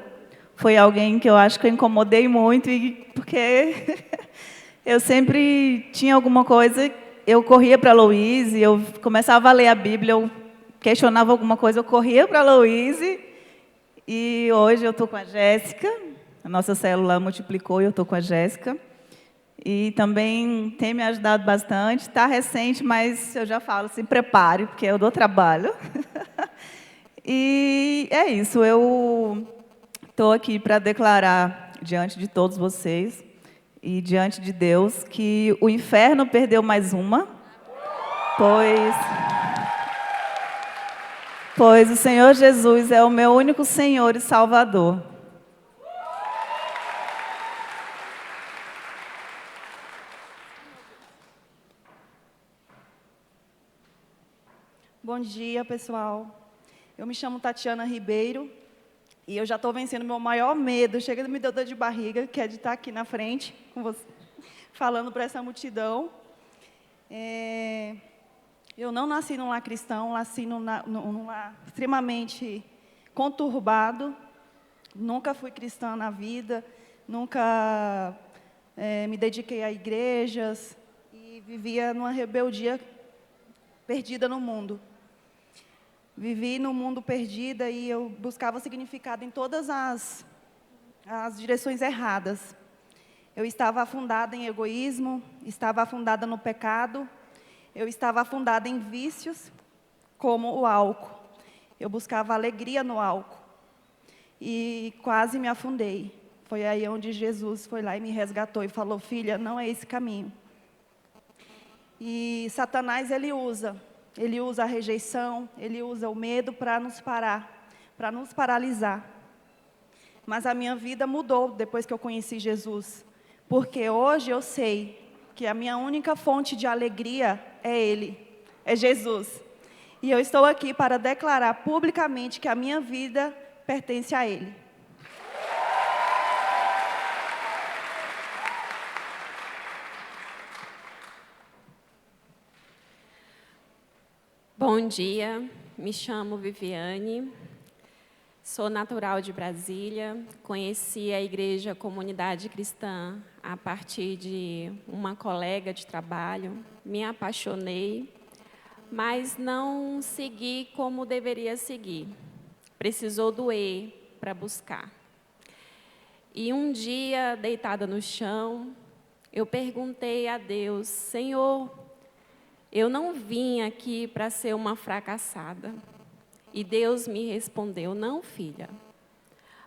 Foi alguém que eu acho que eu incomodei muito, porque eu sempre tinha alguma coisa, eu corria para a Louise, eu começava a ler a Bíblia, eu questionava alguma coisa, eu corria para a Louise, e hoje eu estou com a Jéssica, a nossa célula multiplicou e eu estou com a Jéssica, e também tem me ajudado bastante. Está recente, mas eu já falo, se prepare, porque eu dou trabalho. E é isso, eu estou aqui para declarar diante de todos vocês e diante de Deus que o inferno perdeu mais uma, pois o Senhor Jesus é o meu único Senhor e Salvador. Bom dia, pessoal. Eu me chamo Tatiana Ribeiro e eu já estou vencendo meu maior medo. Chega de me dar dor de barriga, que é de estar aqui na frente com você, falando para essa multidão. Eu não nasci num lar cristão, nasci num lar extremamente conturbado. Nunca fui cristã na vida, nunca me dediquei a igrejas e vivia numa rebeldia perdida no mundo. Vivi no mundo perdida e eu buscava significado em todas as direções erradas. Eu estava afundada em egoísmo, estava afundada no pecado, eu estava afundada em vícios, como o álcool. Eu buscava alegria no álcool e quase me afundei. Foi aí onde Jesus foi lá e me resgatou e falou: filha, não é esse caminho. E Satanás, ele usa a rejeição, ele usa o medo para nos parar, para nos paralisar. Mas a minha vida mudou depois que eu conheci Jesus, porque hoje eu sei que a minha única fonte de alegria é Ele, é Jesus. E eu estou aqui para declarar publicamente que a minha vida pertence a Ele. Bom dia, me chamo Viviane, sou natural de Brasília, conheci a Igreja Comunidade Cristã a partir de uma colega de trabalho, me apaixonei, mas não segui como deveria seguir, precisou doer para buscar. E um dia, deitada no chão, eu perguntei a Deus: Senhor, eu não vim aqui para ser uma fracassada. E Deus me respondeu: não, filha,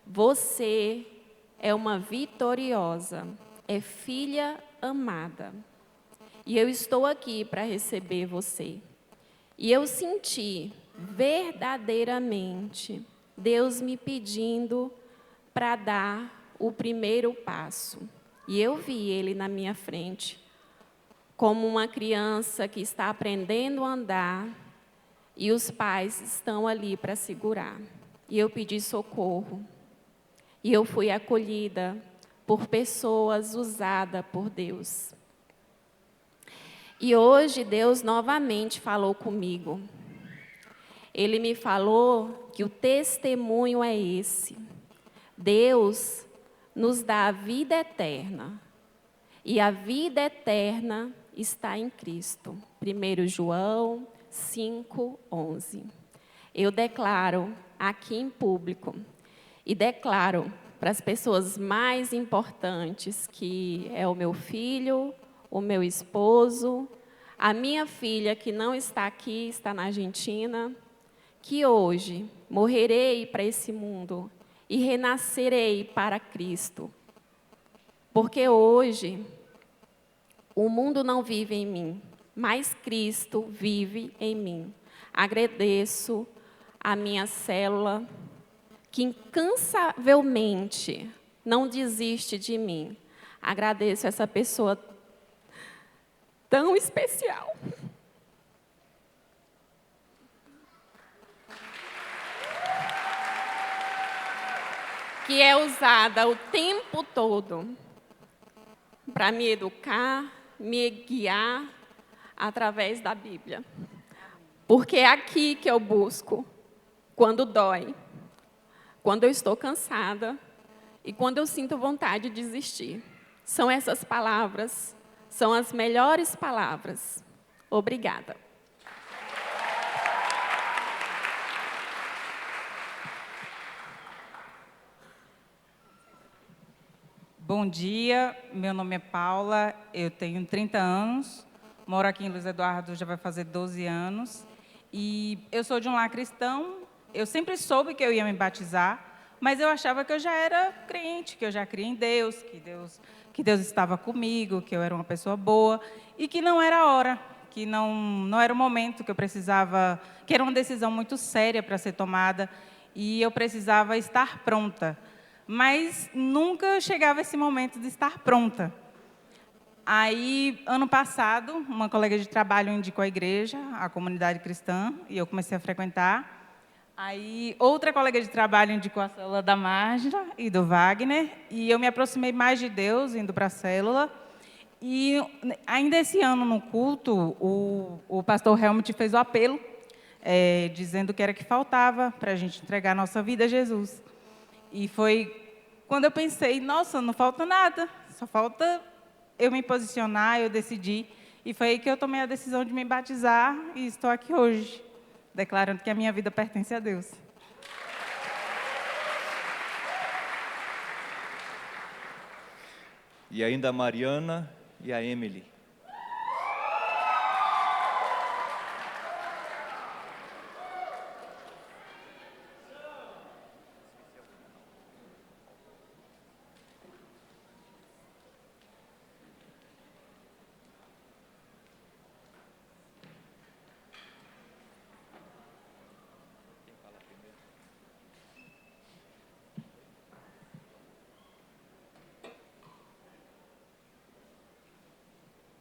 você é uma vitoriosa, é filha amada. E eu estou aqui para receber você. E eu senti verdadeiramente Deus me pedindo para dar o primeiro passo. E eu vi Ele na minha frente, como uma criança que está aprendendo a andar e os pais estão ali para segurar. E eu pedi socorro. E eu fui acolhida por pessoas usadas por Deus. E hoje Deus novamente falou comigo. Ele me falou que o testemunho é esse. Deus nos dá a vida eterna. E a vida eterna está em Cristo. 1 João 5:11. Eu declaro aqui em público e declaro para as pessoas mais importantes, que é o meu filho, o meu esposo, a minha filha que não está aqui, está na Argentina, que hoje morrerei para esse mundo e renascerei para Cristo. Porque hoje o mundo não vive em mim, mas Cristo vive em mim. Agradeço a minha célula, que incansavelmente não desiste de mim. Agradeço essa pessoa tão especial. Que é usada o tempo todo para me educar, me guiar através da Bíblia. Porque é aqui que eu busco quando dói, quando eu estou cansada e quando eu sinto vontade de desistir. São essas palavras, são as melhores palavras. Obrigada. Bom dia, meu nome é Paula, eu tenho 30 anos, moro aqui em Luiz Eduardo, já vai fazer 12 anos, e eu sou de um lar cristão. Eu sempre soube que eu ia me batizar, mas eu achava que eu já era crente, que eu já cria em Deus, que Deus estava comigo, que eu era uma pessoa boa, e que não era a hora, que não era o momento, que eu precisava, que era uma decisão muito séria para ser tomada, e eu precisava estar pronta. Mas nunca chegava esse momento de estar pronta. Aí, ano passado, uma colega de trabalho indicou a igreja, a comunidade cristã, e eu comecei a frequentar. Aí, outra colega de trabalho indicou a célula da Márcia e do Wagner, e eu me aproximei mais de Deus, indo para a célula. E ainda esse ano, no culto, o pastor Helmut fez o apelo, dizendo que era que faltava para a gente entregar a nossa vida a Jesus. E foi quando eu pensei, nossa, não falta nada, só falta eu me posicionar, eu decidir. E foi aí que eu tomei a decisão de me batizar e estou aqui hoje, declarando que a minha vida pertence a Deus. E ainda a Mariana e a Emily.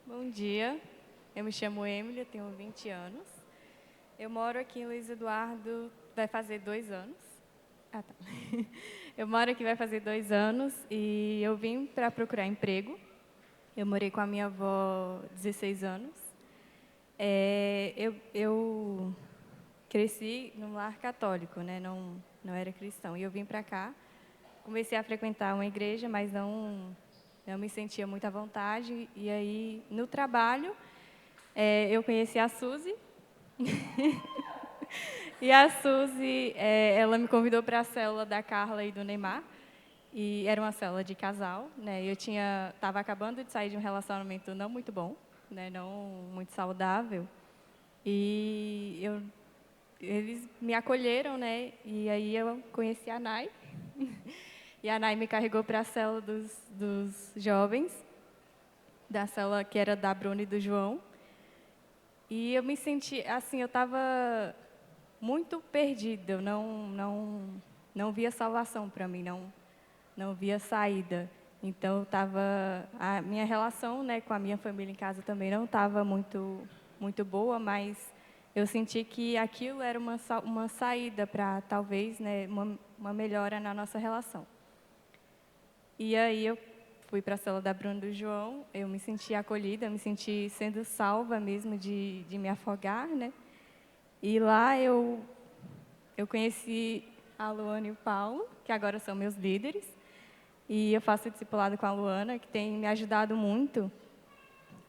Bom dia, eu me chamo Emily, eu tenho 20 anos. Eu moro aqui em Luiz Eduardo, vai fazer 2 anos. Ah, tá. Eu moro aqui vai fazer 2 anos e eu vim para procurar emprego. Eu morei com a minha avó 16 anos. Eu cresci num lar católico, né? Não era cristão. E eu vim para cá, comecei a frequentar uma igreja, mas não me sentia muito à vontade. E aí, no trabalho, eu conheci a Suzy. E a Suzy, ela me convidou para a célula da Carla e do Neymar. E era uma célula de casal, né? Eu estava acabando de sair de um relacionamento não muito bom, né? Não muito saudável. E eles me acolheram, né? E aí eu conheci a Nai. E a Nai me carregou para a célula dos jovens, da célula que era da Bruna e do João. E eu me senti, assim, eu estava muito perdida, eu não via salvação para mim, não via saída. Então, a minha relação, né, com a minha família em casa também não estava muito boa, mas eu senti que aquilo era uma saída para, talvez, né, uma melhora na nossa relação. E aí eu fui para a célula da Bruna e do João, eu me senti acolhida, me senti sendo salva mesmo de me afogar, né? E lá eu conheci a Luana e o Paulo, que agora são meus líderes, e eu faço discipulado com a Luana, que tem me ajudado muito.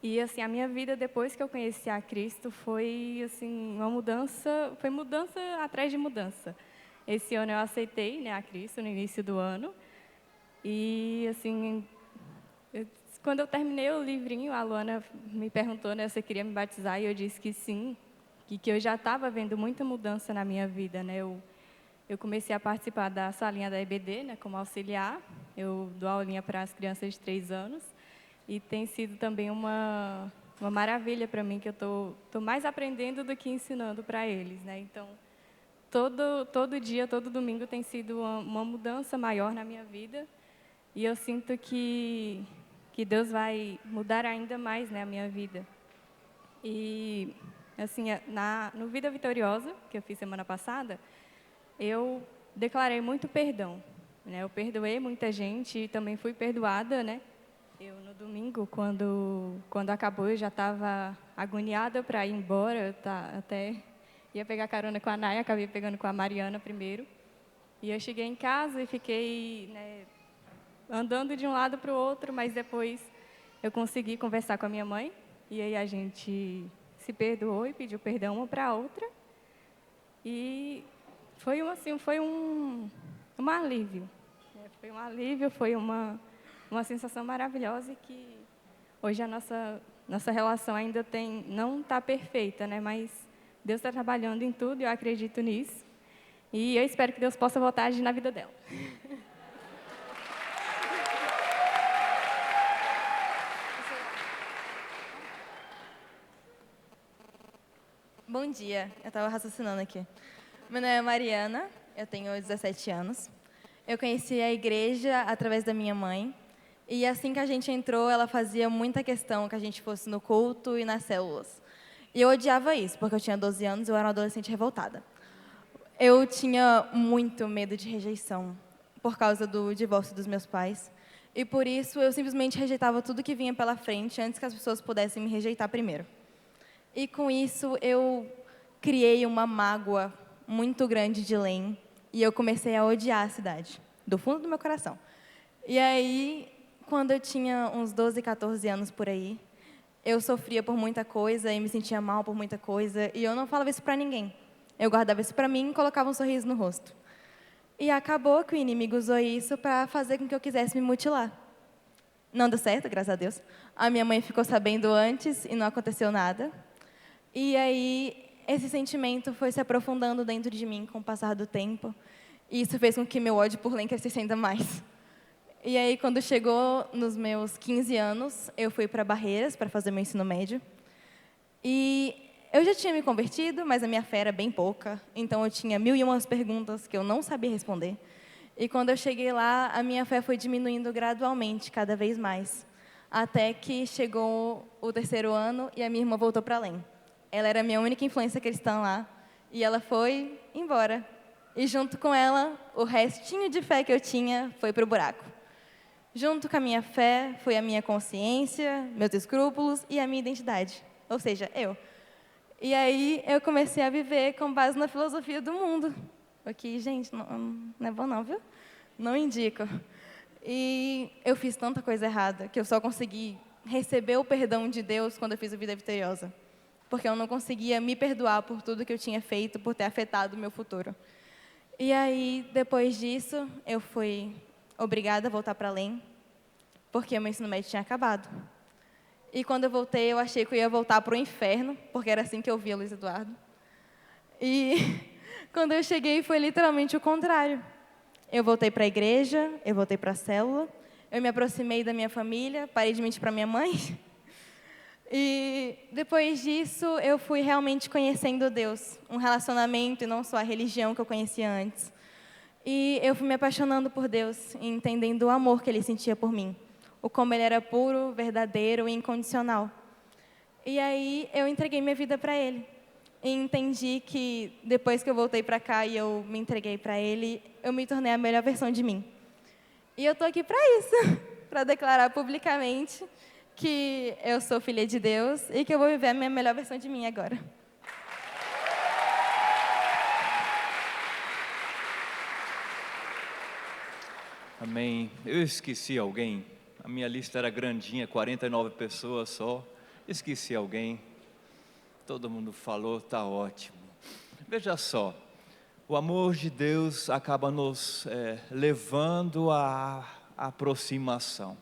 E assim, a minha vida depois que eu conheci a Cristo foi assim, uma mudança, foi mudança atrás de mudança. Esse ano eu aceitei, né, a Cristo no início do ano. E assim, quando eu terminei o livrinho, a Luana me perguntou, né, se eu queria me batizar, e eu disse que sim, que eu já estava vendo muita mudança na minha vida, né? Eu comecei a participar da salinha da EBD, né, como auxiliar. Eu dou aulinha para as crianças de 3 anos. E tem sido também uma maravilha para mim, que eu tô mais aprendendo do que ensinando para eles, né? Então, todo dia, todo domingo tem sido uma mudança maior na minha vida. E eu sinto que Deus vai mudar ainda mais, né, a minha vida. E, assim, no Vida Vitoriosa, que eu fiz semana passada, eu declarei muito perdão, né? Eu perdoei muita gente e também fui perdoada, né? Eu, no domingo, quando acabou, eu já estava agoniada para ir embora. Até ia pegar carona com a Naya, acabei pegando com a Mariana primeiro. E eu cheguei em casa e fiquei, né, andando de um lado para o outro, mas depois eu consegui conversar com a minha mãe. E aí a gente se perdoou e pediu perdão uma para a outra. E foi um alívio. Foi um alívio, foi uma sensação maravilhosa, e que hoje a nossa relação ainda não está perfeita, né? Mas Deus está trabalhando em tudo e eu acredito nisso. E eu espero que Deus possa voltar a agir na vida dela. Bom dia, eu estava raciocinando aqui. Meu nome é Mariana, eu tenho 17 anos. Eu conheci a igreja através da minha mãe. E assim que a gente entrou, ela fazia muita questão que a gente fosse no culto e nas células. E eu odiava isso, porque eu tinha 12 anos e eu era uma adolescente revoltada. Eu tinha muito medo de rejeição, por causa do divórcio dos meus pais. E por isso eu simplesmente rejeitava tudo que vinha pela frente, antes que as pessoas pudessem me rejeitar primeiro. E com isso eu criei uma mágoa muito grande de Lem, e eu comecei a odiar a cidade, do fundo do meu coração. E aí, quando eu tinha uns 12, 14 anos por aí, eu sofria por muita coisa e me sentia mal por muita coisa, e eu não falava isso para ninguém. Eu guardava isso para mim e colocava um sorriso no rosto. E acabou que o inimigo usou isso para fazer com que eu quisesse me mutilar. Não deu certo, graças a Deus. A minha mãe ficou sabendo antes e não aconteceu nada. E aí, esse sentimento foi se aprofundando dentro de mim com o passar do tempo. E isso fez com que meu ódio por Lem crescesse ainda mais. E aí, quando chegou nos meus 15 anos, eu fui para Barreiras para fazer meu ensino médio. E eu já tinha me convertido, mas a minha fé era bem pouca. Então, eu tinha 1001 perguntas que eu não sabia responder. E quando eu cheguei lá, a minha fé foi diminuindo gradualmente, cada vez mais. Até que chegou o 3º ano e a minha irmã voltou para Lem. Ela era a minha única influência cristã lá. E ela foi embora. E junto com ela, o restinho de fé que eu tinha foi para o buraco. Junto com a minha fé, foi a minha consciência, meus escrúpulos e a minha identidade. Ou seja, eu. E aí, eu comecei a viver com base na filosofia do mundo. O que, gente, não é bom não, viu? Não indico. E eu fiz tanta coisa errada que eu só consegui receber o perdão de Deus quando eu fiz a Vida Vitoriosa. Porque eu não conseguia me perdoar por tudo que eu tinha feito, por ter afetado o meu futuro. E aí, depois disso, eu fui obrigada a voltar para Lem, porque o meu ensino médio tinha acabado. E quando eu voltei, eu achei que eu ia voltar para o inferno, porque era assim que eu via Luiz Eduardo. E quando eu cheguei, foi literalmente o contrário. Eu voltei para a igreja, eu voltei para a célula, eu me aproximei da minha família, parei de mentir para minha mãe. E depois disso, eu fui realmente conhecendo Deus, um relacionamento e não só a religião que eu conhecia antes. E eu fui me apaixonando por Deus, e entendendo o amor que Ele sentia por mim, o como Ele era puro, verdadeiro e incondicional. E aí eu entreguei minha vida para Ele. E entendi que depois que eu voltei para cá e eu me entreguei para Ele, eu me tornei a melhor versão de mim. E eu estou aqui para isso, para declarar publicamente que eu sou filha de Deus e que eu vou viver a minha melhor versão de mim agora. Amém. Eu esqueci alguém. A minha lista era grandinha, 49 pessoas só. Esqueci alguém. Todo mundo falou, tá ótimo. Veja só, o amor de Deus acaba nos levando à aproximação.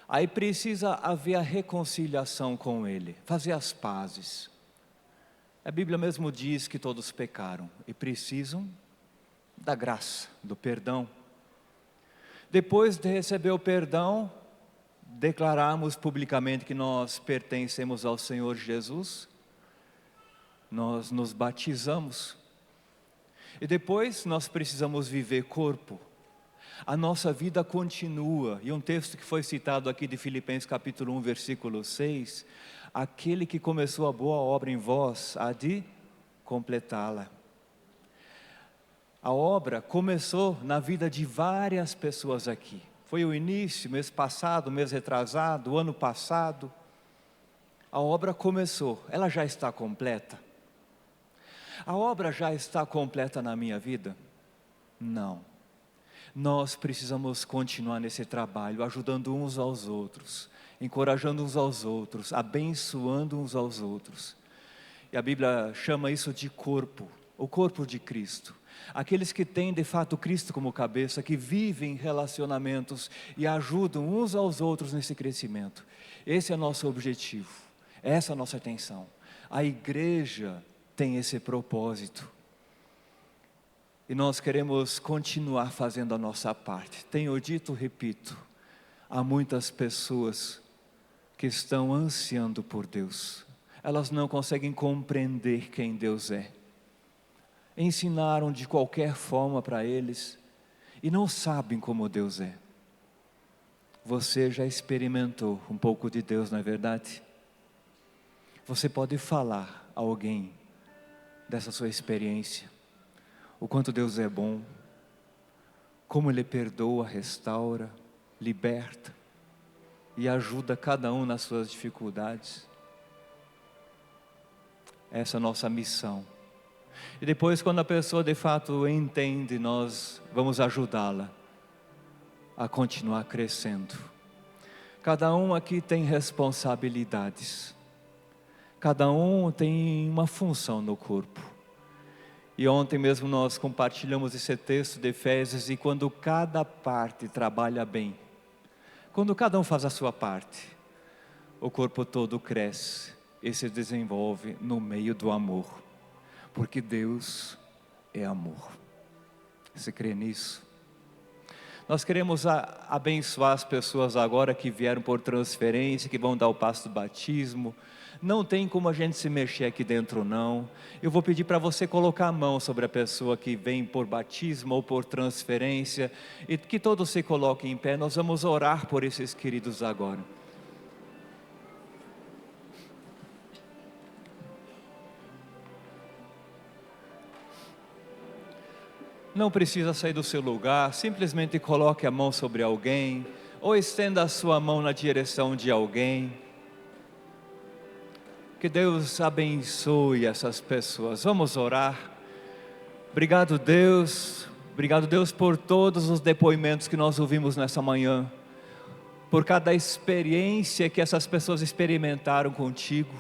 Aí precisa haver a reconciliação com Ele, fazer as pazes. A Bíblia mesmo diz que todos pecaram e precisam da graça, do perdão. Depois de receber o perdão, declararmos publicamente que nós pertencemos ao Senhor Jesus, nós nos batizamos. E depois nós precisamos viver corpo. A nossa vida continua, e um texto que foi citado aqui de Filipenses capítulo 1, versículo 6, aquele que começou a boa obra em vós há de completá-la. A obra começou na vida de várias pessoas aqui. Foi o início, mês passado, mês retrasado, ano passado. A obra começou, ela já está completa? A obra já está completa na minha vida? Não. Nós precisamos continuar nesse trabalho, ajudando uns aos outros, encorajando uns aos outros, abençoando uns aos outros. E a Bíblia chama isso de corpo, o corpo de Cristo. Aqueles que têm de fato Cristo como cabeça, que vivem relacionamentos e ajudam uns aos outros nesse crescimento. Esse é nosso objetivo, essa é a nossa atenção. A igreja tem esse propósito. E nós queremos continuar fazendo a nossa parte. Tenho dito, repito, há muitas pessoas que estão ansiando por Deus. Elas não conseguem compreender quem Deus é. Ensinaram de qualquer forma para eles e não sabem como Deus é. Você já experimentou um pouco de Deus, não é verdade? Você pode falar a alguém dessa sua experiência, o quanto Deus é bom, como Ele perdoa, restaura, liberta e ajuda cada um nas suas dificuldades. Essa é a nossa missão. E depois, quando a pessoa de fato entende, nós vamos ajudá-la a continuar crescendo. Cada um aqui tem responsabilidades. Cada um tem uma função no corpo. E ontem mesmo nós compartilhamos esse texto de Efésios, e quando cada parte trabalha bem, quando cada um faz a sua parte, o corpo todo cresce e se desenvolve no meio do amor, porque Deus é amor. Você crê nisso? Nós queremos abençoar as pessoas agora que vieram por transferência, que vão dar o passo do batismo. Não tem como a gente se mexer aqui dentro, não. Eu vou pedir para você colocar a mão sobre a pessoa que vem por batismo ou por transferência, e que todos se coloquem em pé. Nós vamos orar por esses queridos agora. Não precisa sair do seu lugar, simplesmente coloque a mão sobre alguém, ou estenda a sua mão na direção de alguém. Que Deus abençoe essas pessoas. Vamos orar. Obrigado, Deus por todos os depoimentos que nós ouvimos nessa manhã, por cada experiência que essas pessoas experimentaram contigo,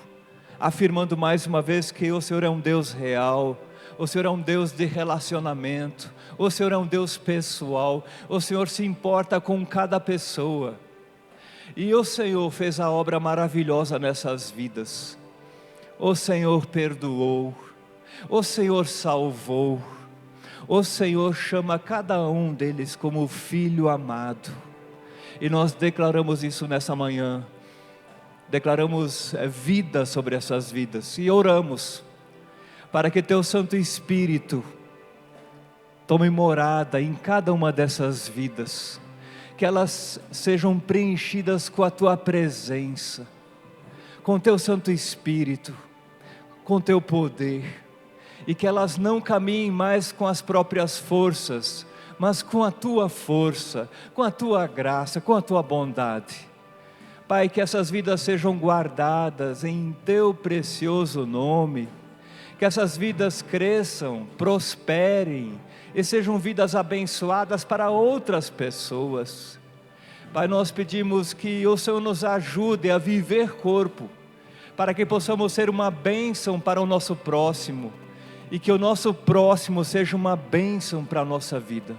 afirmando mais uma vez que o Senhor é um Deus real, o Senhor é um Deus de relacionamento, o Senhor é um Deus pessoal, o Senhor se importa com cada pessoa, e o Senhor fez a obra maravilhosa nessas vidas. O Senhor perdoou, o Senhor salvou, o Senhor chama cada um deles como filho amado, e nós declaramos isso nessa manhã, declaramos vida sobre essas vidas, e oramos para que Teu Santo Espírito tome morada em cada uma dessas vidas, que elas sejam preenchidas com a Tua presença, com Teu Santo Espírito, com Teu poder, e que elas não caminhem mais com as próprias forças, mas com a Tua força, com a Tua graça, com a Tua bondade. Pai, que essas vidas sejam guardadas em Teu precioso nome, que essas vidas cresçam, prosperem e sejam vidas abençoadas para outras pessoas. Pai, nós pedimos que o Senhor nos ajude a viver corpo, para que possamos ser uma bênção para o nosso próximo, e que o nosso próximo seja uma bênção para a nossa vida.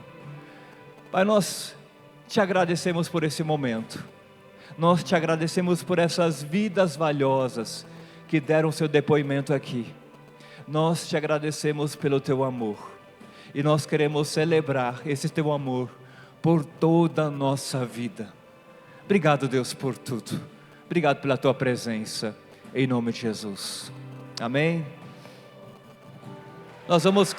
Pai, nós Te agradecemos por esse momento, nós Te agradecemos por essas vidas valiosas que deram seu depoimento aqui. Nós Te agradecemos pelo Teu amor, e nós queremos celebrar esse Teu amor por toda a nossa vida. Obrigado, Deus, por tudo. Obrigado pela Tua presença, em nome de Jesus. Amém. Nós vamos